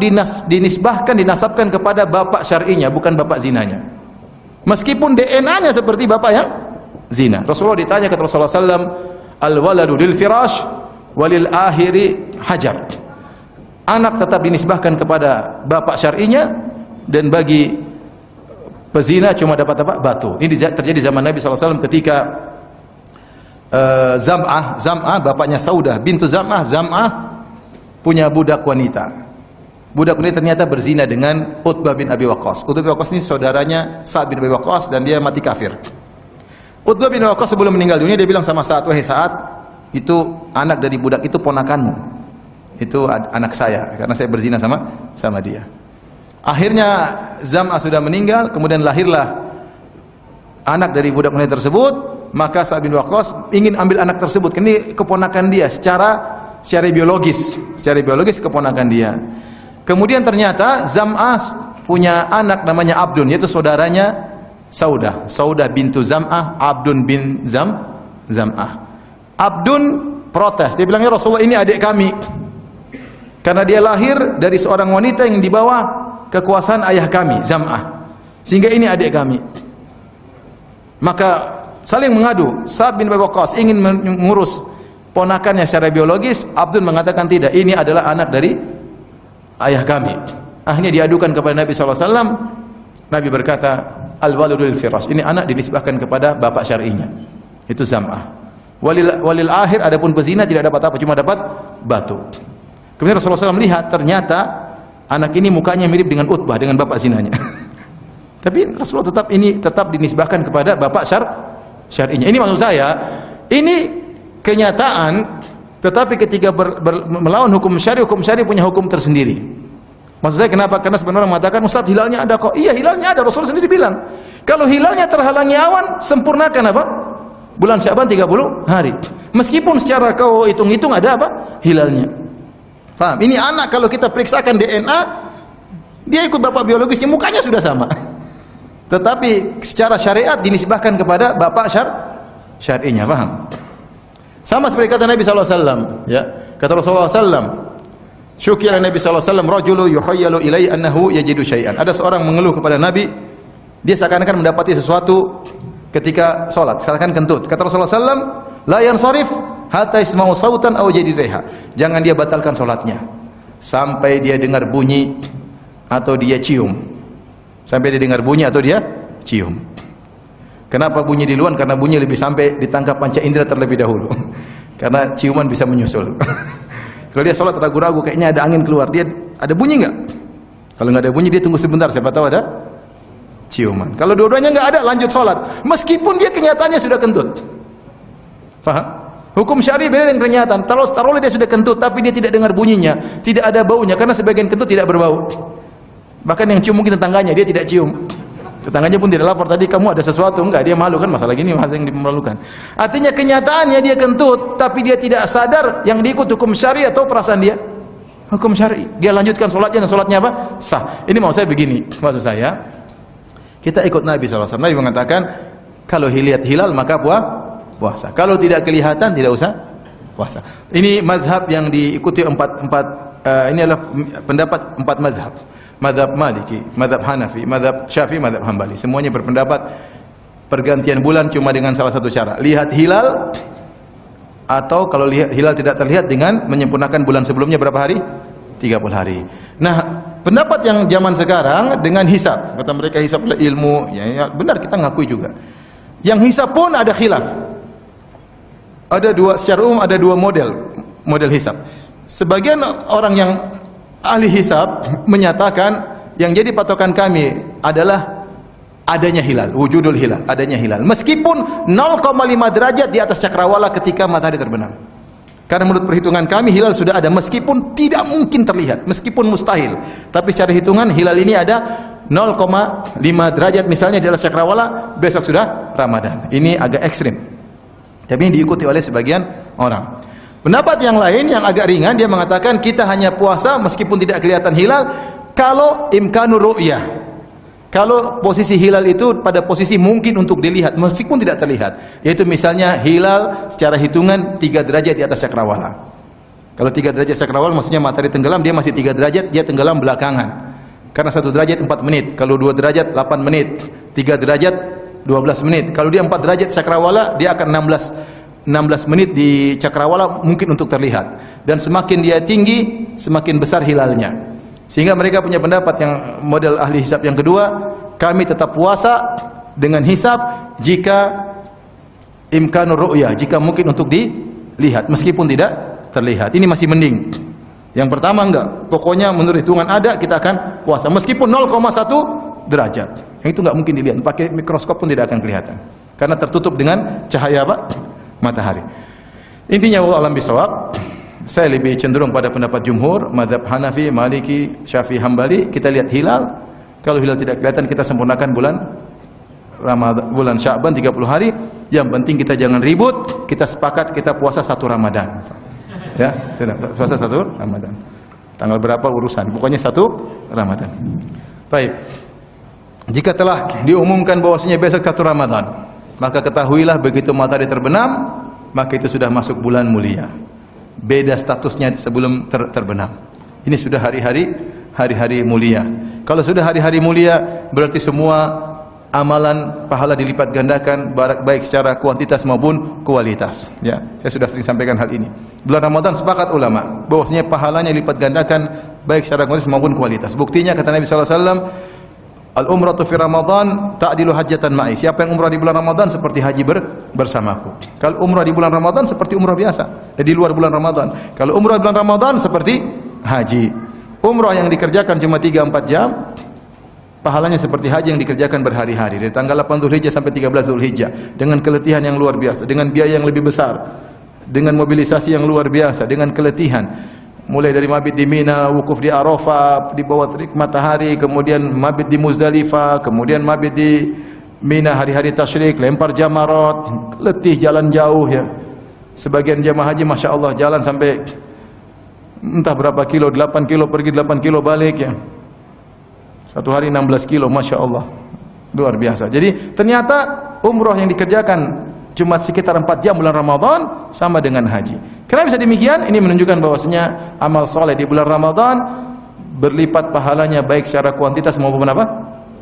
dinasabkan kepada bapak syar'inya, bukan bapak zinanya. Meskipun DNA-nya seperti bapak yang zina. Rasulullah ditanya, kata Rasulullah SAW, al-waladu lil firash walil ahiri hajar. Anak tetap dinisbahkan kepada bapak syar'inya, dan bagi pezina cuma dapat apa? Batu. Ini terjadi zaman Nabi SAW ketika Zam'ah, bapaknya Saudah bintu Zam'ah punya budak wanita. Budak wanita ternyata berzina dengan Utbah bin Abi Waqqas. Utbah bin Abi Waqqas ini saudaranya Sa'ad bin Abi Waqqas, dan dia mati kafir. Utbah bin Abi Waqqas sebelum meninggal dunia dia bilang sama Sa'ad, wahai Sa'ad, itu anak dari budak itu ponakanmu. Itu anak saya karena saya berzina sama dia. Akhirnya Zam'ah sudah meninggal, kemudian lahirlah anak dari budak wanita tersebut, maka Sa'ad bin Waqqas ingin ambil anak tersebut, ini keponakan dia, secara secara biologis keponakan dia. Kemudian ternyata Zam'ah punya anak namanya Abdun, yaitu saudaranya Saudah bintu Zam'ah, Abdun bin Zam'ah. Abdun protes, dia bilang, ya Rasulullah, ini adik kami, karena dia lahir dari seorang wanita yang di bawah kekuasaan ayah kami, Zam'ah, sehingga ini adik kami. Maka saling mengadu. Sa'ad bin Abi Waqqas ingin mengurus ponakannya secara biologis, Abdun mengatakan tidak, ini adalah anak dari ayah kami. Akhirnya diadukan kepada Nabi SAW. Nabi berkata, al-waladu lil firas, ini anak dinisbahkan kepada bapak syar'inya, itu Zam'ah. Walil akhir, adapun pezina tidak dapat apa, cuma dapat batu. Kemudian Rasulullah SAW melihat, ternyata anak ini mukanya mirip dengan Utbah, dengan bapak zinanya. Tapi Rasulullah tetap dinisbahkan kepada bapak syar'inya. Ini maksud saya, ini kenyataan, tetapi ketika melawan hukum syari punya hukum tersendiri. Maksud saya kenapa? Karena sebenarnya orang mengatakan, Ustaz, hilalnya ada kok. Iya, hilalnya ada. Rasulullah sendiri bilang, kalau hilalnya terhalangi awan, sempurnakan apa? Bulan Sya'ban 30 hari. Meskipun secara kau hitung-hitung ada apa? Hilalnya. Paham? Ini anak kalau kita periksakan DNA, dia ikut bapak biologisnya, mukanya sudah sama. Tetapi secara syariat dinisbahkan kepada bapak syar'inya. Paham? Sama seperti kata Nabi SAW, ya. Kata Rasulullah SAW, syukiya Nabi SAW, rajulu yukhayyalu ilai annahu yajidu syai'an. Ada seorang mengeluh kepada Nabi, dia seakan-akan mendapati sesuatu ketika sholat, seakan kentut. Kata Rasulullah SAW, la yansarif hatta isma'u sautan aw yajid riha. Jangan dia batalkan sholatnya sampai dia dengar bunyi atau dia cium. Sampai dia dengar bunyi atau dia cium. Kenapa bunyi di luar? Karena bunyi lebih sampai ditangkap panca indera terlebih dahulu. Karena ciuman bisa menyusul. Kalau dia sholat ragu-ragu, kayaknya ada angin keluar, dia ada bunyi nggak? Kalau nggak ada bunyi, dia tunggu sebentar, siapa tahu ada ciuman. Kalau dua-duanya nggak ada, lanjut sholat, meskipun dia kenyataannya sudah kentut. Faham? Hukum syari beda dengan kenyataan. Taruhlah dia sudah kentut, tapi dia tidak dengar bunyinya, tidak ada baunya, karena sebagian kentut tidak berbau. Bahkan yang cium mungkin tetangganya, dia tidak cium. Tetangganya pun tidak lapor, tadi kamu ada sesuatu, enggak, dia malu kan, masalah gini masalah yang dimalukan. Artinya kenyataannya dia kentut, tapi dia tidak sadar yang diikut hukum syari atau perasaan dia hukum syari. Dia lanjutkan sholatnya, dan sholatnya apa? Sah. Ini mau saya begini, maksud saya, kita ikut Nabi SAW. Nabi mengatakan, kalau lihat hilal maka puasa. Kalau tidak kelihatan, tidak usah puasa. Ini mazhab yang diikuti ini adalah pendapat 4 mazhab. Mazhab Maliki, mazhab Hanafi, mazhab Syafi'i, mazhab Hambali. Semuanya berpendapat pergantian bulan cuma dengan salah satu cara. Lihat hilal, atau kalau hilal tidak terlihat dengan menyempurnakan bulan sebelumnya berapa hari? 30 hari. Nah, pendapat yang zaman sekarang dengan hisab. Kata mereka hisab adalah ilmu. Ya, benar, kita ngakui juga. Yang hisab pun ada khilaf. Secara umum ada dua model hisab. Sebagian orang yang ahli hisab menyatakan yang jadi patokan kami adalah adanya hilal, wujudul hilal, adanya hilal. Meskipun 0,5 derajat di atas cakrawala ketika matahari terbenam. Karena menurut perhitungan kami hilal sudah ada, meskipun tidak mungkin terlihat, meskipun mustahil. Tapi secara hitungan hilal ini ada 0,5 derajat misalnya di atas cakrawala, besok sudah Ramadan. Ini agak ekstrim. Tapi ini diikuti oleh sebagian orang. Pendapat yang lain yang agak ringan, dia mengatakan kita hanya puasa meskipun tidak kelihatan hilal kalau imkanur ru'yah. Kalau posisi hilal itu pada posisi mungkin untuk dilihat meskipun tidak terlihat. Yaitu misalnya hilal secara hitungan 3 derajat di atas cakrawala. Kalau 3 derajat cakrawala maksudnya matahari tenggelam, dia masih 3 derajat, dia tenggelam belakangan. Karena 1 derajat 4 menit, kalau 2 derajat 8 menit, 3 derajat 12 menit. Kalau dia 4 derajat cakrawala, dia akan 16 menit di cakrawala mungkin untuk terlihat. Dan semakin dia tinggi, semakin besar hilalnya. Sehingga mereka punya pendapat yang model ahli hisab yang kedua, kami tetap puasa dengan hisab jika imkanur ru'yah, jika mungkin untuk dilihat meskipun tidak terlihat. Ini masih mending. Yang pertama enggak, pokoknya menurut hitungan ada, kita akan puasa meskipun 0,1 derajat. Yang itu enggak mungkin dilihat, pakai mikroskop pun tidak akan kelihatan. Karena tertutup dengan cahaya apa? Matahari. Intinya wallahu a'lam bishawab, saya lebih cenderung pada pendapat jumhur, mazhab Hanafi, Maliki, Syafi'i, Hambali. Kita lihat hilal, kalau hilal tidak kelihatan kita sempurnakan bulan Sya'ban 30 hari. Yang penting kita jangan ribut, kita sepakat kita puasa 1 Ramadan. Ya, sudah. Puasa 1 Ramadan. Tanggal berapa urusan? Pokoknya 1 Ramadan. Baik. Jika telah diumumkan bahwasanya besok 1 Ramadan, maka ketahuilah begitu matahari terbenam, maka itu sudah masuk bulan mulia. Beda statusnya sebelum terbenam. Ini sudah hari-hari mulia. Kalau sudah hari-hari mulia, berarti semua amalan pahala dilipat gandakan baik secara kuantitas maupun kualitas. Ya, saya sudah sering sampaikan hal ini. Bulan Ramadan sepakat ulama bahwasanya pahalanya dilipat gandakan baik secara kuantitas maupun kualitas. Buktinya kata Nabi sallallahu alaihi wasallam, al-umratu fi Ramadan ta'dilu hajjatan ma'i. Siapa yang umrah di bulan Ramadan seperti haji bersamaku. Kalau umrah di bulan Ramadan seperti umrah biasa, di luar bulan Ramadan. Kalau umrah di bulan Ramadan seperti haji. Umrah yang dikerjakan cuma 3-4 jam, pahalanya seperti haji yang dikerjakan berhari-hari dari tanggal 8 Zulhijjah sampai 13 Zulhijjah dengan keletihan yang luar biasa, dengan biaya yang lebih besar, dengan mobilisasi yang luar biasa, dengan keletihan. Mulai dari mabit di Mina, wukuf di Arafah, di bawah terik matahari, kemudian mabit di Muzdalifah, kemudian mabit di Mina hari-hari tasyrik, lempar jamarat, letih jalan jauh ya. Sebagian jamaah haji Masya Allah jalan sampai entah berapa kilo, 8 kilo pergi, 8 kilo balik ya. Satu hari 16 kilo, Masya Allah. Luar biasa. Jadi ternyata umrah yang dikerjakan cuma sekitar 4 jam bulan Ramadan sama dengan haji. Kenapa bisa demikian? Ini menunjukkan bahwasanya amal soleh di bulan Ramadan berlipat pahalanya baik secara kuantitas maupun apa?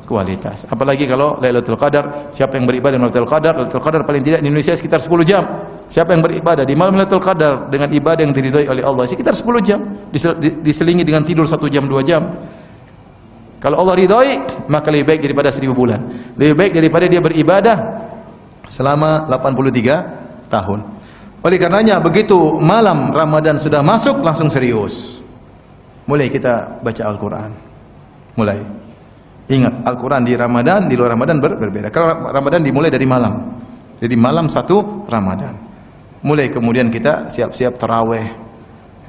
Kualitas. Apalagi kalau Lailatul Qadar, siapa yang beribadah di Lailatul Qadar? Lailatul Qadar paling tidak di Indonesia sekitar 10 jam. Siapa yang beribadah di malam Lailatul Qadar dengan ibadah yang diridhai oleh Allah sekitar 10 jam, diselingi dengan tidur 1 jam 2 jam. Kalau Allah ridhai, maka lebih baik daripada 1000 bulan. Lebih baik daripada dia beribadah selama 83 tahun. Oleh karenanya begitu malam Ramadan sudah masuk langsung serius. Mulai kita baca Al-Qur'an. Mulai. Ingat, Al-Qur'an di Ramadan, di luar Ramadan berbeda. Kalau Ramadan dimulai dari malam. Jadi malam 1 Ramadan. Mulai kemudian kita siap-siap tarawih.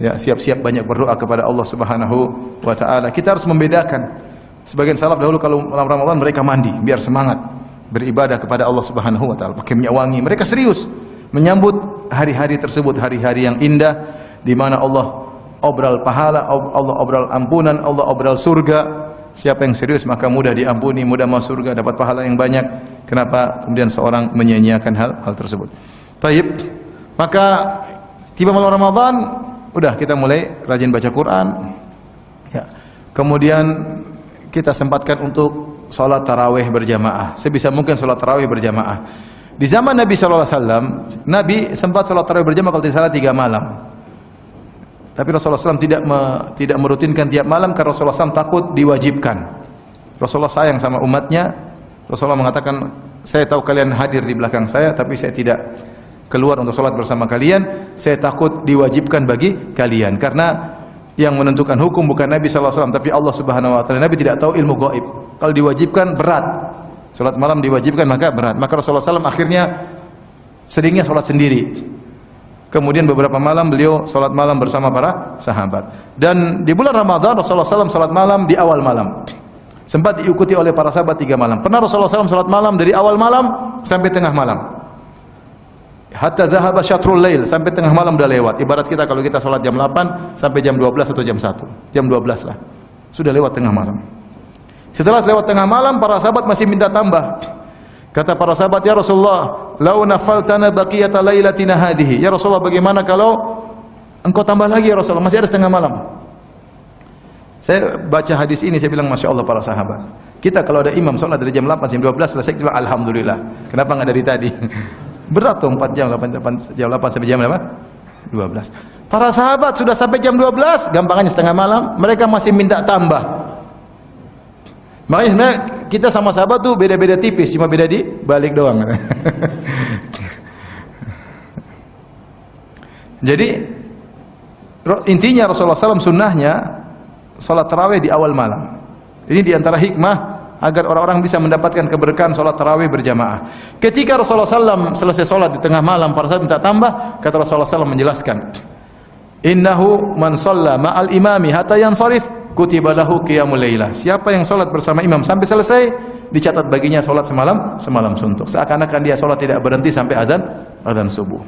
Ya, siap-siap banyak berdoa kepada Allah Subhanahu wa taala. Kita harus membedakan. Sebagian salaf dahulu kalau malam Ramadan mereka mandi biar semangat beribadah kepada Allah Subhanahu wa taala, pakai minyak wangi. Mereka serius menyambut hari-hari tersebut, hari-hari yang indah di mana Allah obral pahala, Allah obral ampunan, Allah obral surga. Siapa yang serius maka mudah diampuni, mudah masuk surga, dapat pahala yang banyak. Kenapa kemudian seorang menyia-nyiakan hal tersebut? Taib. Maka tiba malam Ramadan, udah kita mulai rajin baca Quran. Ya. Kemudian kita sempatkan untuk salat tarawih berjamaah. Sebisa mungkin salat tarawih berjamaah. Di zaman Nabi sallallahu alaihi wasallam, Nabi sempat salat tarawih berjamaah kalau tidak salah 3 malam. Tapi Rasulullah SAW tidak merutinkan tiap malam karena Rasulullah SAW takut diwajibkan. Rasulullah sayang sama umatnya. Rasulullah mengatakan, saya tahu kalian hadir di belakang saya, tapi saya tidak keluar untuk salat bersama kalian. Saya takut diwajibkan bagi kalian karena yang menentukan hukum bukan Nabi sallallahu alaihi wasallam tapi Allah Subhanahu wa taala. Nabi tidak tahu ilmu gaib. Kalau diwajibkan berat. Salat malam diwajibkan maka berat. Maka Rasulullah SAW akhirnya seringnya salat sendiri. Kemudian beberapa malam beliau salat malam bersama para sahabat. Dan di bulan Ramadan Rasulullah SAW salat malam di awal malam. Sempat diikuti oleh para sahabat 3 malam. Pernah Rasulullah SAW salat malam dari awal malam sampai tengah malam. Hatta dhahaba syatrul lail, sampai tengah malam sudah lewat. Ibarat kita kalau kita salat jam 8 sampai jam 12 atau jam 1. Jam 12 lah. Sudah lewat tengah malam. Setelah lewat tengah malam para sahabat masih minta tambah. Kata para sahabat, ya Rasulullah, lau nafaltana baqiyata lailatina hadhihi. Ya Rasulullah, bagaimana kalau engkau tambah lagi ya Rasulullah, masih ada setengah malam. Saya baca hadis ini, saya bilang Masya Allah para sahabat. Kita kalau ada imam sholat dari jam 8 sampai 12 selesai, kita bilang Alhamdulillah. Kenapa enggak dari tadi? Berat tuh 4 jam, 8 sampai jam berapa? 12. Para sahabat sudah sampai jam 12, gampangannya setengah malam, mereka masih minta tambah. Makanya sebenarnya kita sama sahabat tuh beda-beda tipis, cuma beda di balik doang. Jadi intinya Rasulullah SAW sunnahnya salat tarawih di awal malam. Ini diantara hikmah agar orang-orang bisa mendapatkan keberkahan salat tarawih berjamaah. Ketika Rasulullah SAW selesai salat di tengah malam, para sahabat minta tambah, kata Rasulullah SAW menjelaskan, innahu man shalla ma'al imami hatta yansarif kutiba lahu qiyamul lailah. Siapa yang salat bersama imam sampai selesai, dicatat baginya salat semalam suntuk. Seakan-akan dia salat tidak berhenti sampai azan subuh.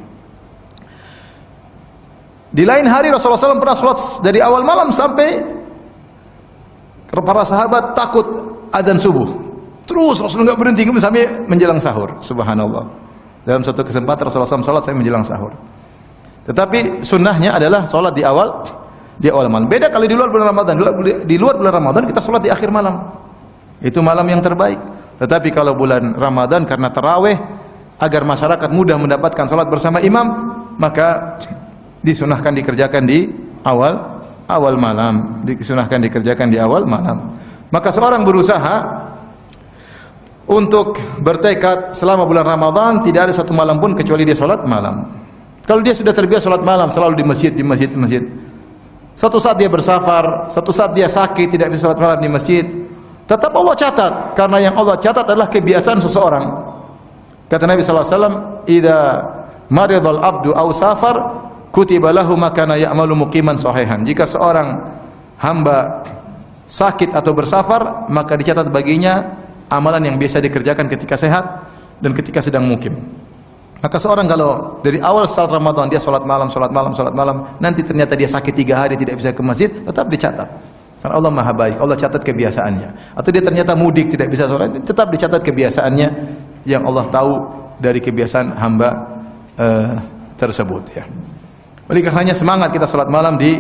Di lain hari Rasulullah SAW pernah sholat dari awal malam sampai para sahabat takut adzan subuh. Terus Rasulullah nggak berhenti sampai menjelang sahur. Subhanallah. Dalam satu kesempatan Rasulullah SAW sholat saya menjelang sahur. Tetapi sunnahnya adalah sholat di awal malam. Beda kalau di luar bulan Ramadan. Di luar bulan Ramadan kita sholat di akhir malam. Itu malam yang terbaik. Tetapi kalau bulan Ramadan karena tarawih agar masyarakat mudah mendapatkan sholat bersama imam, maka disunahkan dikerjakan di awal malam. Disunahkan dikerjakan di awal malam. Maka seorang berusaha untuk bertekad selama bulan Ramadan tidak ada satu malam pun kecuali dia sholat malam. Kalau dia sudah terbiasa sholat malam selalu di masjid. Suatu saat dia bersafar, suatu saat dia sakit tidak bisa sholat malam di masjid, tetap Allah catat, karena yang Allah catat adalah kebiasaan seseorang. Kata Nabi sallallahu alaihi wasallam, "Idza maridal abdu aw safar, kutiba lahu ma kana ya'malu muqiman sahihan." Jika seorang hamba sakit atau bersafar, maka dicatat baginya amalan yang biasa dikerjakan ketika sehat dan ketika sedang mukim. Maka seorang kalau dari awal salat Ramadan dia salat malam, nanti ternyata dia sakit 3 hari tidak bisa ke masjid, tetap dicatat. Karena Allah Maha Baik, Allah catat kebiasaannya. Atau dia ternyata mudik tidak bisa salat, tetap dicatat kebiasaannya yang Allah tahu dari kebiasaan hamba tersebut ya. Oleh karenanya semangat kita salat malam di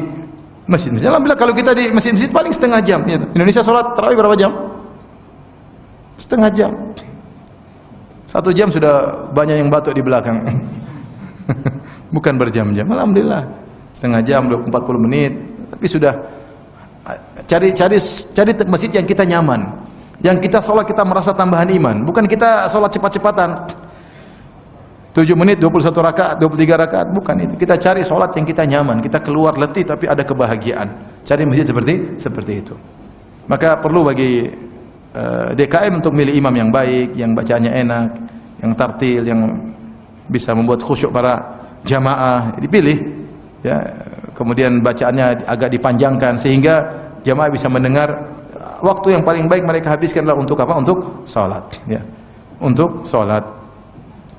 masjid. Alhamdulillah kalau kita di masjid-masjid paling setengah jam ya. Indonesia salat tarawih berapa jam? Setengah jam. 1 jam sudah banyak yang batuk di belakang. Bukan berjam-jam. Alhamdulillah. Setengah jam, 40 menit. Tapi sudah cari masjid yang kita nyaman. Yang kita sholat kita merasa tambahan iman. Bukan kita sholat cepat-cepatan. 7 menit, 21 rakaat, 23 rakaat. Bukan itu. Kita cari sholat yang kita nyaman. Kita keluar letih tapi ada kebahagiaan. Cari masjid seperti itu. Maka perlu bagi DKM untuk milih imam yang baik, yang bacaannya enak, yang tartil, yang bisa membuat khusyuk para jamaah, dipilih ya. Kemudian bacaannya agak dipanjangkan sehingga jamaah bisa mendengar. Waktu yang paling baik mereka habiskanlah untuk apa? Untuk salat ya. Untuk salat.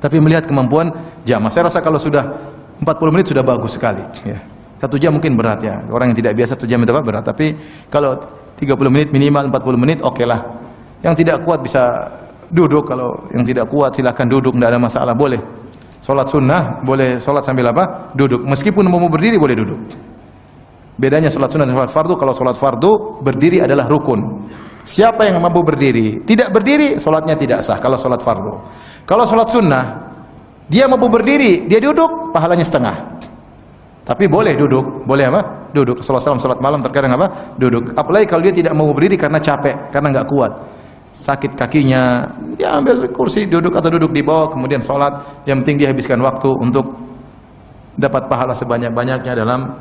Tapi melihat kemampuan jamaah, saya rasa kalau sudah 40 menit sudah bagus sekali ya. 1 jam mungkin berat ya. Orang yang tidak biasa 1 jam itu apa berat, tapi kalau 30 menit minimal 40 menit oke lah. Yang tidak kuat bisa duduk, kalau yang tidak kuat silakan duduk, tidak ada masalah, boleh. Salat sunnah boleh salat sambil apa? Duduk. Meskipun mau berdiri boleh duduk. Bedanya salat sunnah dan salat fardu, kalau salat fardu berdiri adalah rukun. Siapa yang mampu berdiri, tidak berdiri salatnya tidak sah kalau salat fardu. Kalau salat sunnah dia mampu berdiri, dia duduk, pahalanya setengah. Tapi boleh duduk, boleh apa? Duduk. Rasulullah SAW salat malam terkadang apa? Duduk. Apalagi kalau dia tidak mau berdiri karena capek, karena enggak kuat, sakit kakinya, dia ambil kursi duduk atau duduk di bawah, kemudian salat. Yang penting dia habiskan waktu untuk dapat pahala sebanyak-banyaknya dalam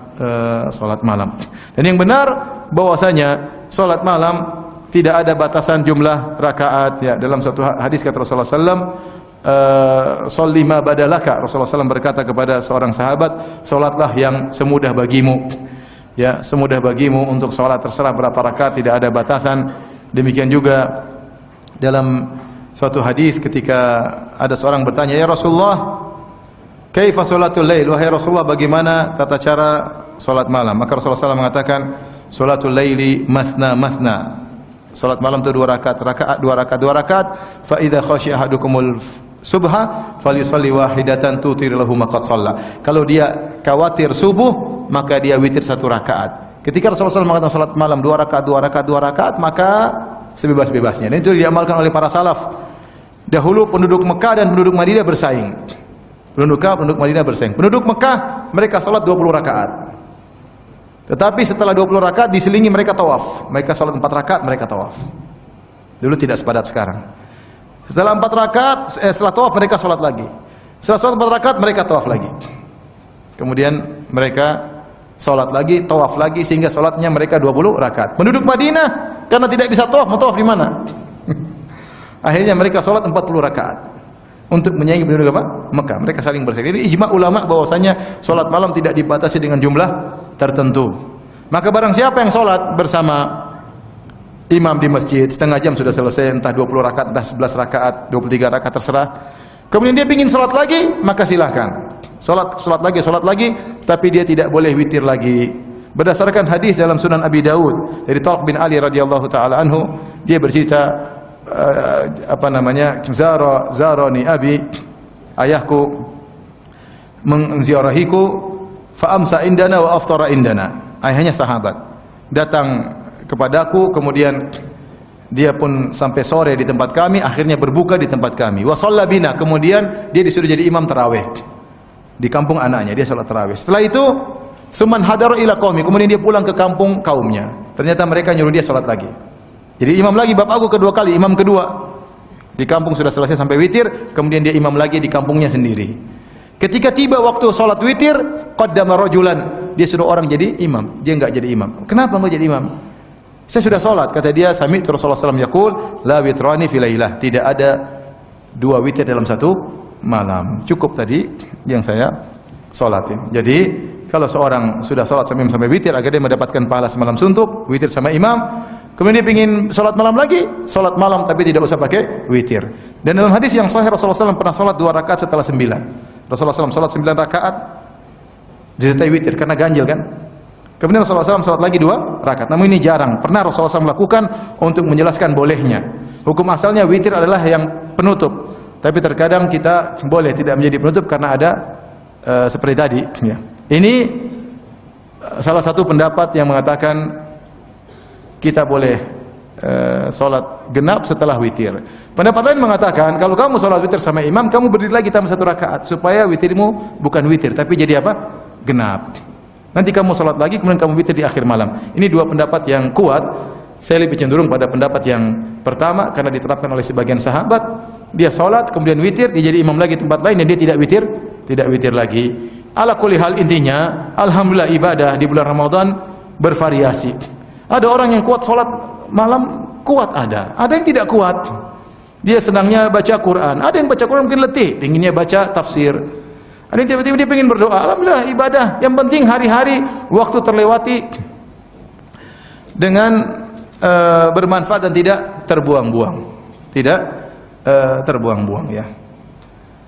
salat malam. Dan yang benar bahwasanya salat malam tidak ada batasan jumlah rakaat ya. Dalam satu hadis kata Rasulullah SAW, sholli ma badalaka. Rasulullah SAW berkata kepada seorang sahabat, salatlah yang semudah bagimu. Ya, semudah bagimu untuk salat, terserah berapa rakaat, tidak ada batasan. Demikian juga dalam suatu hadis ketika ada seorang bertanya, "Ya Rasulullah, kaifa sholatul lail?" Wahai Rasulullah, bagaimana tata cara salat malam? Maka Rasulullah SAW mengatakan, "Sholatul laili mathna mathna." Salat malam itu 2 rakaat, 2 rakaat. Fa idza khashiya ahadukumul subha falyusalli wahidatan tutir lahu ma qad shalla. Kalau dia khawatir subuh, maka dia witir 1 rakaat. Ketika Rasulullah SAW mengatakan salat malam 2 rakaat, maka sebebas-bebasnya. Dan itu diamalkan oleh para salaf. Dahulu penduduk Mekah dan penduduk Madinah bersaing. Penduduk Madinah bersaing. Penduduk Mekah mereka salat 20 rakaat. Tetapi setelah 20 rakaat diselingi mereka tawaf. Mereka salat 4 rakaat, mereka tawaf. Dulu tidak sepadat sekarang. Setelah 4 rakaat, setelah tawaf mereka salat lagi. Setelah salat 4 rakaat mereka tawaf lagi. Kemudian mereka salat lagi, tawaf lagi, sehingga salatnya mereka 20 rakaat. Penduduk Madinah karena tidak bisa tawaf, mau tawaf di mana? Akhirnya mereka salat 40 rakaat untuk menyaingi penduduk apa? Mekah. Mereka saling bersaing. Jadi ijma ulama bahwasanya salat malam tidak dibatasi dengan jumlah tertentu. Maka barang siapa yang salat bersama imam di masjid, setengah jam sudah selesai, entah 20 rakaat, entah 11 rakaat, 23 rakaat, terserah. Kemudian dia ingin salat lagi, maka silakan. Solat lagi, tapi dia tidak boleh witir lagi. Berdasarkan hadis dalam Sunan Abi Daud dari Talq bin Ali radhiyallahu taala anhu, dia bercerita zarani abi, ayahku menziarahiku, fa amsa indana wa aftara indana. Ayahnya sahabat datang kepadaku, kemudian dia pun sampai sore di tempat kami, akhirnya berbuka di tempat kami. Wa shalla bina, kemudian dia disuruh jadi imam tarawih di kampung anaknya, dia salat tarawih. Setelah itu suman hadara ila qaumi, kemudian dia pulang ke kampung kaumnya. Ternyata mereka nyuruh dia salat lagi. Jadi imam lagi bab aku kedua kali, imam kedua. Di kampung sudah selesai sampai witir, kemudian dia imam lagi di kampungnya sendiri. Ketika tiba waktu salat witir, qaddama rajulan, dia suruh orang jadi imam, dia enggak jadi imam. Kenapa enggak jadi imam? Saya sudah salat, kata dia, sami'tu Rasulullah sallallahu alaihi wasallam yaqul, la witrani fi lailah, tidak ada dua witir dalam satu malam. Cukup tadi yang saya salatin. Jadi kalau seorang sudah salat sampai witir agar dia mendapatkan pahala semalam suntuk, witir sama imam, kemudian dia ingin salat malam lagi, salat malam tapi tidak usah pakai witir. Dan dalam hadis yang sahih Rasulullah SAW pernah salat 2 rakaat setelah 9. Rasulullah SAW salat 9 rakaat disertai witir karena ganjil kan. Kemudian Rasulullah SAW salat lagi 2 rakaat. Namun ini jarang. Pernah Rasulullah SAW lakukan untuk menjelaskan bolehnya. Hukum asalnya witir adalah yang penutup. Tapi terkadang kita boleh tidak menjadi penutup karena ada seperti tadi. Ya. Ini salah satu pendapat yang mengatakan kita boleh solat genap setelah witir. Pendapat lain mengatakan kalau kamu solat witir sama imam, kamu berdiri lagi tambah 1 rakaat supaya witirmu bukan witir tapi jadi apa? Genap. Nanti kamu solat lagi kemudian kamu witir di akhir malam. Ini 2 pendapat yang kuat. Saya lebih cenderung pada pendapat yang pertama karena diterapkan oleh sebagian sahabat. Dia solat kemudian witir, dia jadi imam lagi tempat lain dan dia tidak witir lagi. Ala kulli hal, intinya alhamdulillah ibadah di bulan Ramadan bervariasi. Ada orang yang kuat solat malam, kuat ada yang tidak kuat. Dia senangnya baca Quran, ada yang baca Quran mungkin letih, inginnya baca tafsir. Ada yang tiba-tiba dia ingin berdoa. Alhamdulillah ibadah. Yang penting hari-hari waktu terlewati dengan bermanfaat dan tidak terbuang-buang. Tidak terbuang-buang ya.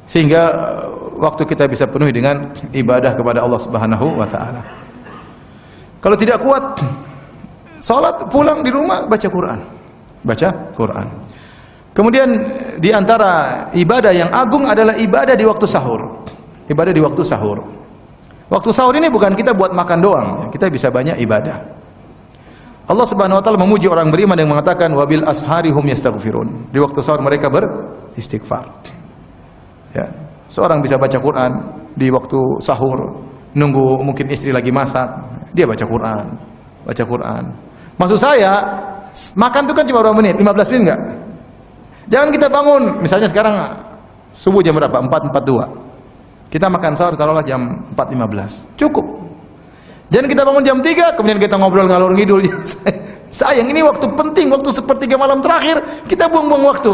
Sehingga waktu kita bisa penuhi dengan ibadah kepada Allah Subhanahu wa taala. Kalau tidak kuat salat, pulang di rumah baca Quran. Baca Quran. Kemudian di antara ibadah yang agung adalah ibadah di waktu sahur. Ibadah di waktu sahur. Waktu sahur ini bukan kita buat makan doang, kita bisa banyak ibadah. Allah Subhanahu wa taala memuji orang beriman yang mengatakan wabil ashari hum yastaghfirun. Di waktu sahur mereka beristighfar. Ya, seorang bisa baca Quran di waktu sahur, nunggu mungkin istri lagi masak, dia baca Quran. Baca Quran. Maksud saya, makan itu kan cuma berapa menit? 15 menit enggak? Jangan kita bangun, misalnya sekarang subuh jam berapa? 4.42. Kita makan sahur taruhlah jam 4.15. Cukup. Jangan kita bangun jam 3, kemudian kita ngobrol ngalor ngidul. Sayang, ini waktu penting, waktu sepertiga malam terakhir, kita buang-buang waktu.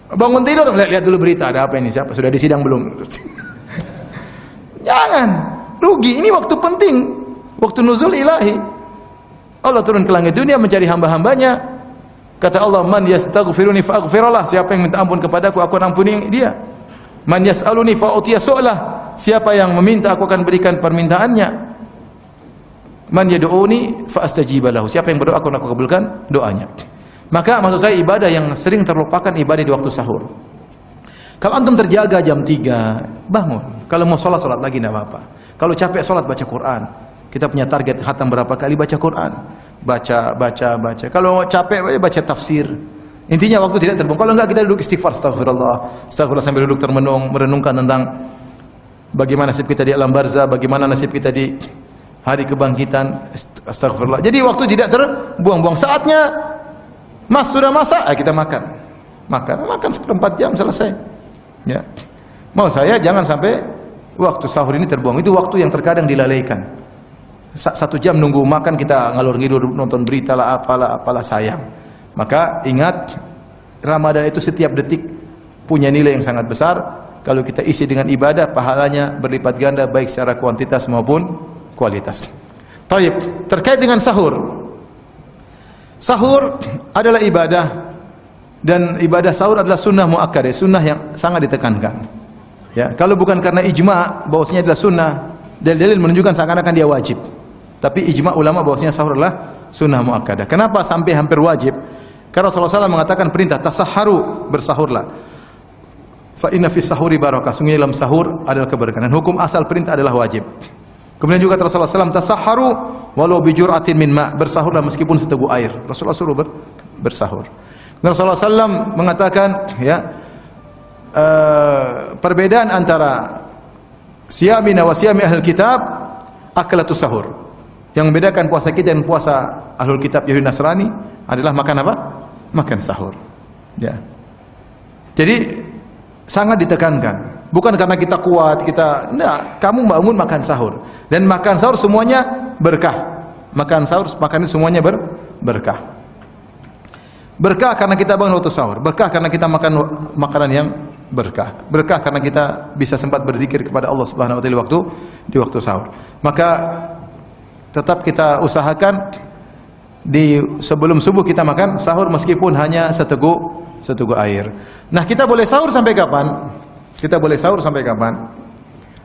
Bangun tidur, lihat dulu berita, ada apa ini? Siapa? Sudah disidang belum? Jangan, rugi. Ini waktu penting, waktu nuzul ilahi. Allah turun ke langit dunia mencari hamba-hambanya. Kata Allah, man yastaghfiruni fa'aghfirullah. Siapa yang minta ampun kepadaku, aku akan ampuni dia. Man yas'aluni fa'utiya su'lah. Siapa yang meminta, aku akan berikan permintaannya. Man yad'uni fa'astajib lahu. Siapa yang berdoa, aku kabulkan doanya. Maka maksud saya ibadah yang sering terlupakan ibadah di waktu sahur. Kalau antum terjaga jam 3, bangun. Kalau mau sholat lagi tidak apa-apa. Kalau capek sholat, baca Quran. Kita punya target khatam berapa kali baca Quran. Baca. Kalau capek, baca tafsir. Intinya waktu tidak terbuang. Kalau enggak kita duduk istighfar, astagfirullah sambil duduk merenungkan tentang bagaimana nasib kita di alam barzah, bagaimana nasib kita di hari kebangkitan. Astagfirullah. Jadi waktu tidak terbuang-buang. Saatnya Mas sudah masak, kita makan seperempat jam selesai. Ya. Mau saya jangan sampai waktu sahur ini terbuang. Itu waktu yang terkadang dilalaikan. 1 jam nunggu makan kita ngalor ngidur nonton berita lah apalah sayang. Maka ingat, Ramadan itu setiap detik punya nilai yang sangat besar. Kalau kita isi dengan ibadah, pahalanya berlipat ganda baik secara kuantitas maupun kualitas. Baik, terkait dengan sahur. Sahur adalah ibadah dan ibadah sahur adalah sunnah muakkadah, sunnah yang sangat ditekankan. Ya, kalau bukan karena ijma bahwasanya adalah sunnah, dalil-dalil menunjukkan seakan-akan dia wajib. Tapi ijma ulama bahwasanya sahur adalah sunnah muakkadah. Kenapa sampai hampir wajib? Karena Rasulullah SAW mengatakan perintah tasahharu, bersahurlah. Fa inna fis sahuri barakah. Sungguh dalam sahur adalah keberkahan. Dan hukum asal perintah adalah wajib. Kemudian juga Rasulullah SAW tasahharu walau bi jur'atin min ma, bersahurlah meskipun seteguk air. Rasulullah suruh bersahur. Rasulullah SAW mengatakan, ya, perbedaan antara siyamina wa siyami ahlul kitab akalatus sahur. Yang membedakan puasa kita dan puasa ahlul kitab Yahudi Nasrani adalah makan apa? Makan sahur. Ya. Jadi sangat ditekankan. Bukan karena kita kuat, kamu bangun makan sahur. Dan makan sahur semuanya berkah. Makan sahur, makan itu semuanya berkah. Berkah karena kita bangun waktu sahur. Berkah karena kita makan makanan yang berkah. Berkah karena kita bisa sempat berzikir kepada Allah Subhanahu wa taala di waktu sahur. Maka tetap kita usahakan di sebelum subuh kita makan sahur meskipun hanya seteguk air. Nah, kita boleh sahur sampai kapan? Kita boleh sahur sampai kapan?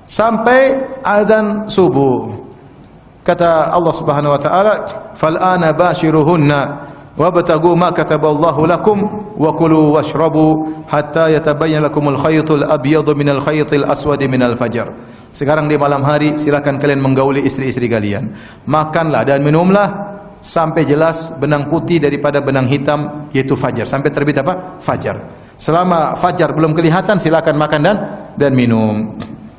Sampai azan subuh. Kata Allah Subhanahu wa taala, "Fal ana bashiruhunna wabtagu ma kataballahu lakum wa kulu washrabu hatta yatabayyana lakumul khaytul abyadu minal khaytil aswadi minal fajr." Sekarang di malam hari silakan kalian menggauli istri-istri kalian. Makanlah dan minumlah sampai jelas benang putih daripada benang hitam, yaitu fajar. Sampai terbit apa? Fajar. Selama fajar belum kelihatan silakan makan dan minum.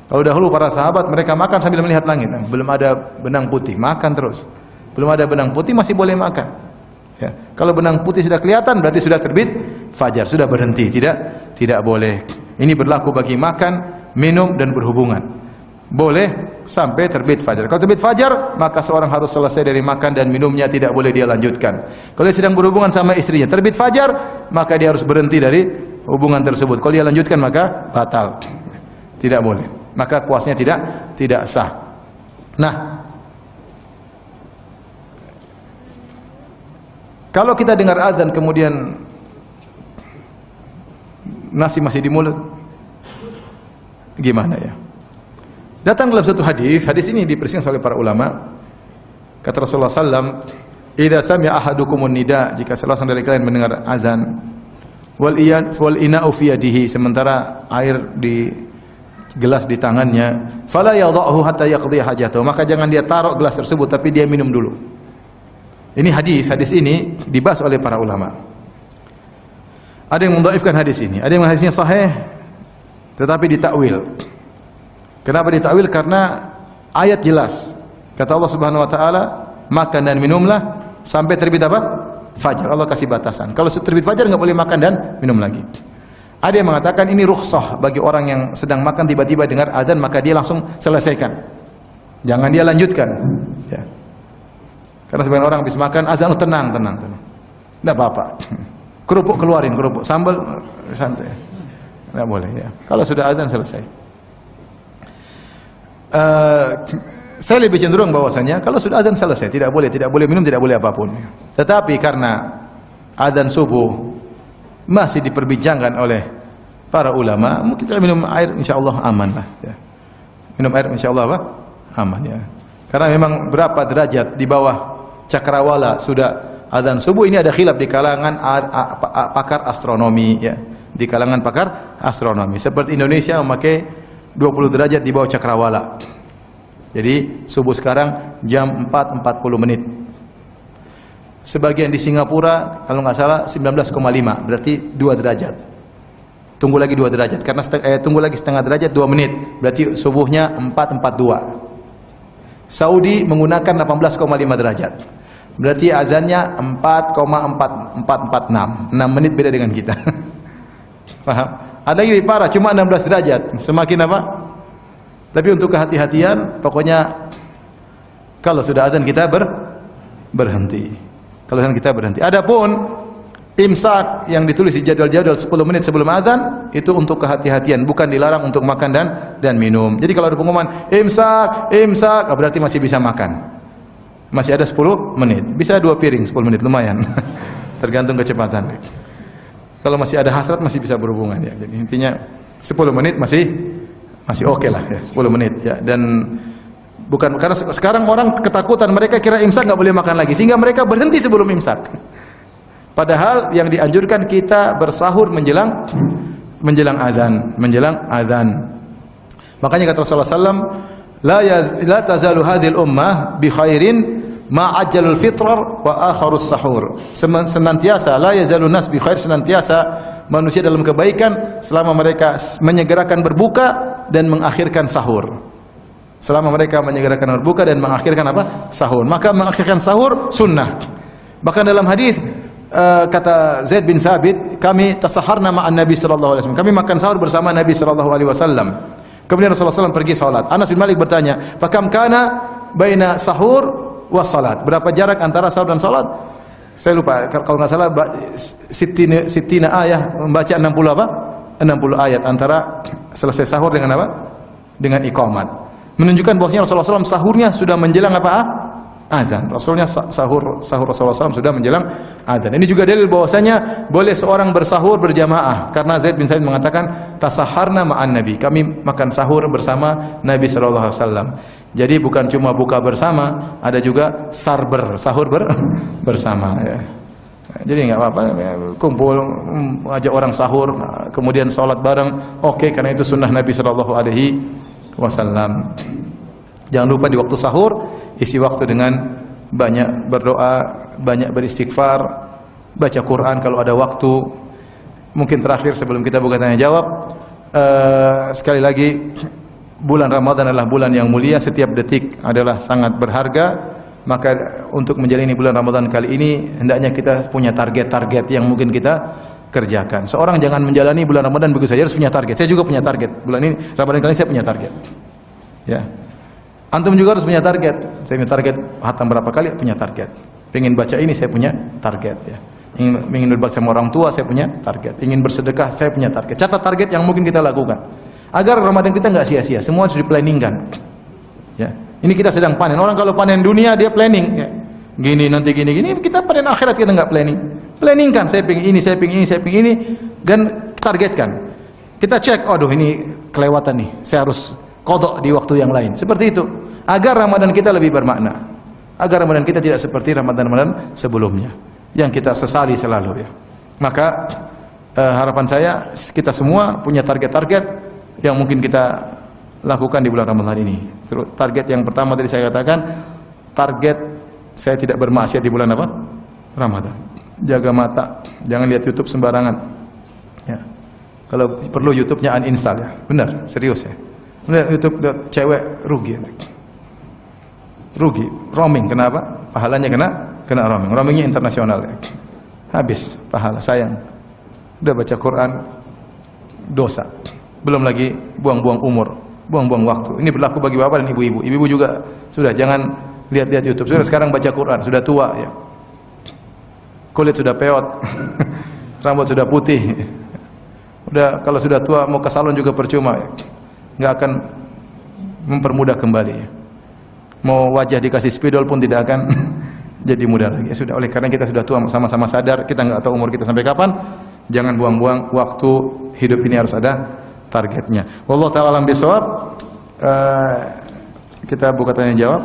Kalau dahulu para sahabat mereka makan sambil melihat langit. Belum ada benang putih, makan terus. Belum ada benang putih masih boleh makan. Ya. Kalau benang putih sudah kelihatan berarti sudah terbit fajar, sudah berhenti, tidak boleh. Ini berlaku bagi makan, minum dan berhubungan. Boleh sampai terbit fajar. Kalau terbit fajar, maka seorang harus selesai dari makan dan minumnya, tidak boleh dia lanjutkan. Kalau dia sedang berhubungan sama istrinya, terbit fajar, maka dia harus berhenti dari hubungan tersebut. Kalau dia lanjutkan maka batal. Tidak boleh. Maka puasanya tidak sah. Nah, kalau kita dengar azan kemudian nasi masih di mulut, gimana ya? Datang dalam satu hadis ini dipersingkat oleh para ulama. Kata Rasulullah SAW, "Idza sami'a ahadukumun nida," jika salah seorang dari kalian mendengar azan, wal ina'u fi yadihi, sementara air di gelas di tangannya, fala yadha'uhu hatta yaqdi hajatahu, maka jangan dia taruh gelas tersebut tapi dia minum dulu. Ini hadis ini dibahas oleh para ulama. Ada yang mendhaifkan hadis ini, ada yang hadisnya sahih tetapi ditakwil. Kenapa ditakwil? Karena ayat jelas. Kata Allah Subhanahu wa taala, makan dan minumlah sampai terbit apa? Fajar. Allah kasih batasan. Kalau terbit fajar enggak boleh makan dan minum lagi. Ada yang mengatakan ini rukhsah bagi orang yang sedang makan tiba-tiba dengar azan maka dia langsung selesaikan. Jangan dia lanjutkan. Ya. Karena sebagian orang habis makan azan, tenang. Enggak apa-apa. Kerupuk keluarin, kerupuk, sambal santai. Enggak boleh ya. Kalau sudah azan selesai. Saya lebih cenderung bahwasanya kalau sudah azan selesai, tidak boleh minum, tidak boleh apapun. Tetapi karena azan subuh masih diperbincangkan oleh para ulama, mungkin kalau minum air insyaallah aman lah ya. Minum air insyaallah apa? Aman ya. Karena memang berapa derajat di bawah cakrawala sudah azan subuh, ini ada khilaf di kalangan pakar astronomi ya. Di kalangan pakar astronomi. Seperti Indonesia memakai 20 derajat di bawah cakrawala. Jadi subuh sekarang jam 4.40 menit. Sebagian di Singapura kalau nggak salah 19,5, berarti 2 derajat. Tunggu lagi 2 derajat karena tunggu lagi setengah derajat 2 menit, berarti subuhnya 4.42. Saudi menggunakan 18,5 derajat. Berarti azannya 4,446. 6 menit beda dengan kita. Paham? Ada yang lebih parah, cuma 16 derajat. Semakin apa? Tapi untuk kehati-hatian, pokoknya kalau sudah azan kita berhenti. Kalau azan kita berhenti. Adapun imsak yang ditulis di jadwal-jadwal 10 menit sebelum azan itu untuk kehati-hatian, bukan dilarang untuk makan dan minum. Jadi kalau ada pengumuman imsak, berarti masih bisa makan. Masih ada 10 menit. Bisa 2 piring 10 menit, lumayan. Tergantung kecepatan. Kalau masih ada hasrat masih bisa berhubungan ya. Jadi intinya 10 menit masih Masih oke lah ya, 10 menit ya. Dan bukan karena sekarang orang ketakutan, mereka kira imsak nggak boleh makan lagi sehingga mereka berhenti sebelum imsak. Padahal yang dianjurkan kita bersahur menjelang azan. Makanya kata Rasulullah SAW, la tazalu hadhil ummah bi khairin ma ajjalul fitrar wa akharus sahur. Senantiasa la yazalu nas bi khair, senantiasa manusia dalam kebaikan selama mereka menyegerakan berbuka dan mengakhirkan sahur. Selama mereka menyegerakan berbuka dan mengakhirkan apa? Sahur. Maka mengakhirkan sahur sunnah. Bahkan dalam hadis kata Zaid bin Thabit, kami tasaharna ma'an Nabi sallallahu alaihi wasallam. Kami makan sahur bersama Nabi sallallahu alaihi wasallam. Kemudian Rasulullah SAW pergi salat. Anas bin Malik bertanya, "Fakam kana baina sahur wa salat?" Berapa jarak antara sahur dan salat? Saya lupa, kalau enggak salah sittina ayah, membaca 60 apa? 60 ayat antara selesai sahur dengan apa? Dengan iqamat. Menunjukkan bahwasanya Rasulullah SAW sahurnya sudah menjelang apa? Azan. Rasulnya sahur Rasulullah SAW sudah menjelang azan. Ini juga dalil bahwasanya boleh seorang bersahur berjamaah karena Zaid bin Thabit mengatakan tasaharna ma'an Nabi. Kami makan sahur bersama Nabi sallallahu alaihi wasallam. Jadi bukan cuma buka bersama, ada juga sahur bersama ya. Jadi enggak apa-apa ya, kumpul ajak orang sahur kemudian salat bareng. Oke, karena itu sunnah Nabi sallallahu alaihi wasallam. Jangan lupa di waktu sahur isi waktu dengan banyak berdoa, banyak beristighfar, baca Quran kalau ada waktu. Mungkin terakhir sebelum kita buka tanya jawab, sekali lagi bulan Ramadan adalah bulan yang mulia, setiap detik adalah sangat berharga. Maka untuk menjalani bulan Ramadan kali ini hendaknya kita punya target-target yang mungkin kita kerjakan. Seorang jangan menjalani bulan Ramadan begitu saja, harus punya target. Saya juga punya target. Bulan ini Ramadan kali ini saya punya target. Ya. Antum juga harus punya target. Saya punya target khatam berapa kali, punya target. Pengen baca ini, saya punya target ya. Ingin berbakti sama orang tua, saya punya target. Ingin bersedekah, saya punya target. Catat target yang mungkin kita lakukan agar Ramadan kita nggak sia-sia. Semua harus diplanningkan. Ya. Ini kita sedang panen. Orang kalau panen dunia dia planning ya. Gini nanti gini. Kita panen akhirat kita nggak planning. Planningkan, saya pengen ini, saya pengen ini, saya pengen ini, dan targetkan. Kita cek, aduh ini kelewatan nih. Saya harus qadha di waktu yang lain. Seperti itu. Agar Ramadan kita lebih bermakna. Agar Ramadan kita tidak seperti Ramadan-Ramadan sebelumnya yang kita sesali selalu ya. Maka harapan saya kita semua punya target-target yang mungkin kita lakukan di bulan Ramadan ini. Target yang pertama tadi saya katakan, target saya tidak bermaksiat di bulan apa? Ramadan. Jaga mata, jangan lihat YouTube sembarangan. Ya. Kalau perlu YouTube-nya uninstall ya. Benar, serius ya. Lihat YouTube, lihat cewek rugi. Rugi, roaming. Kenapa? Pahalanya kena roaming. Roamingnya internasional ya. Habis pahala, sayang. Udah baca Quran, dosa. Belum lagi buang-buang umur, buang-buang waktu. Ini berlaku bagi bapak dan ibu-ibu. Ibu-ibu juga sudah, jangan lihat-lihat YouTube. Sudah sekarang baca Quran, sudah tua ya. Kulit sudah peot, rambut sudah putih. Udah kalau sudah tua mau ke salon juga percuma. Nggak akan mempermudah kembali. Mau wajah dikasih spidol pun tidak akan jadi mudah lagi. Ya sudah, oleh karena kita sudah tua, sama-sama sadar kita nggak tahu umur kita sampai kapan. Jangan buang-buang waktu, hidup ini harus ada targetnya. Wallahu ta'ala alam bisawab. Kita buka tanya jawab.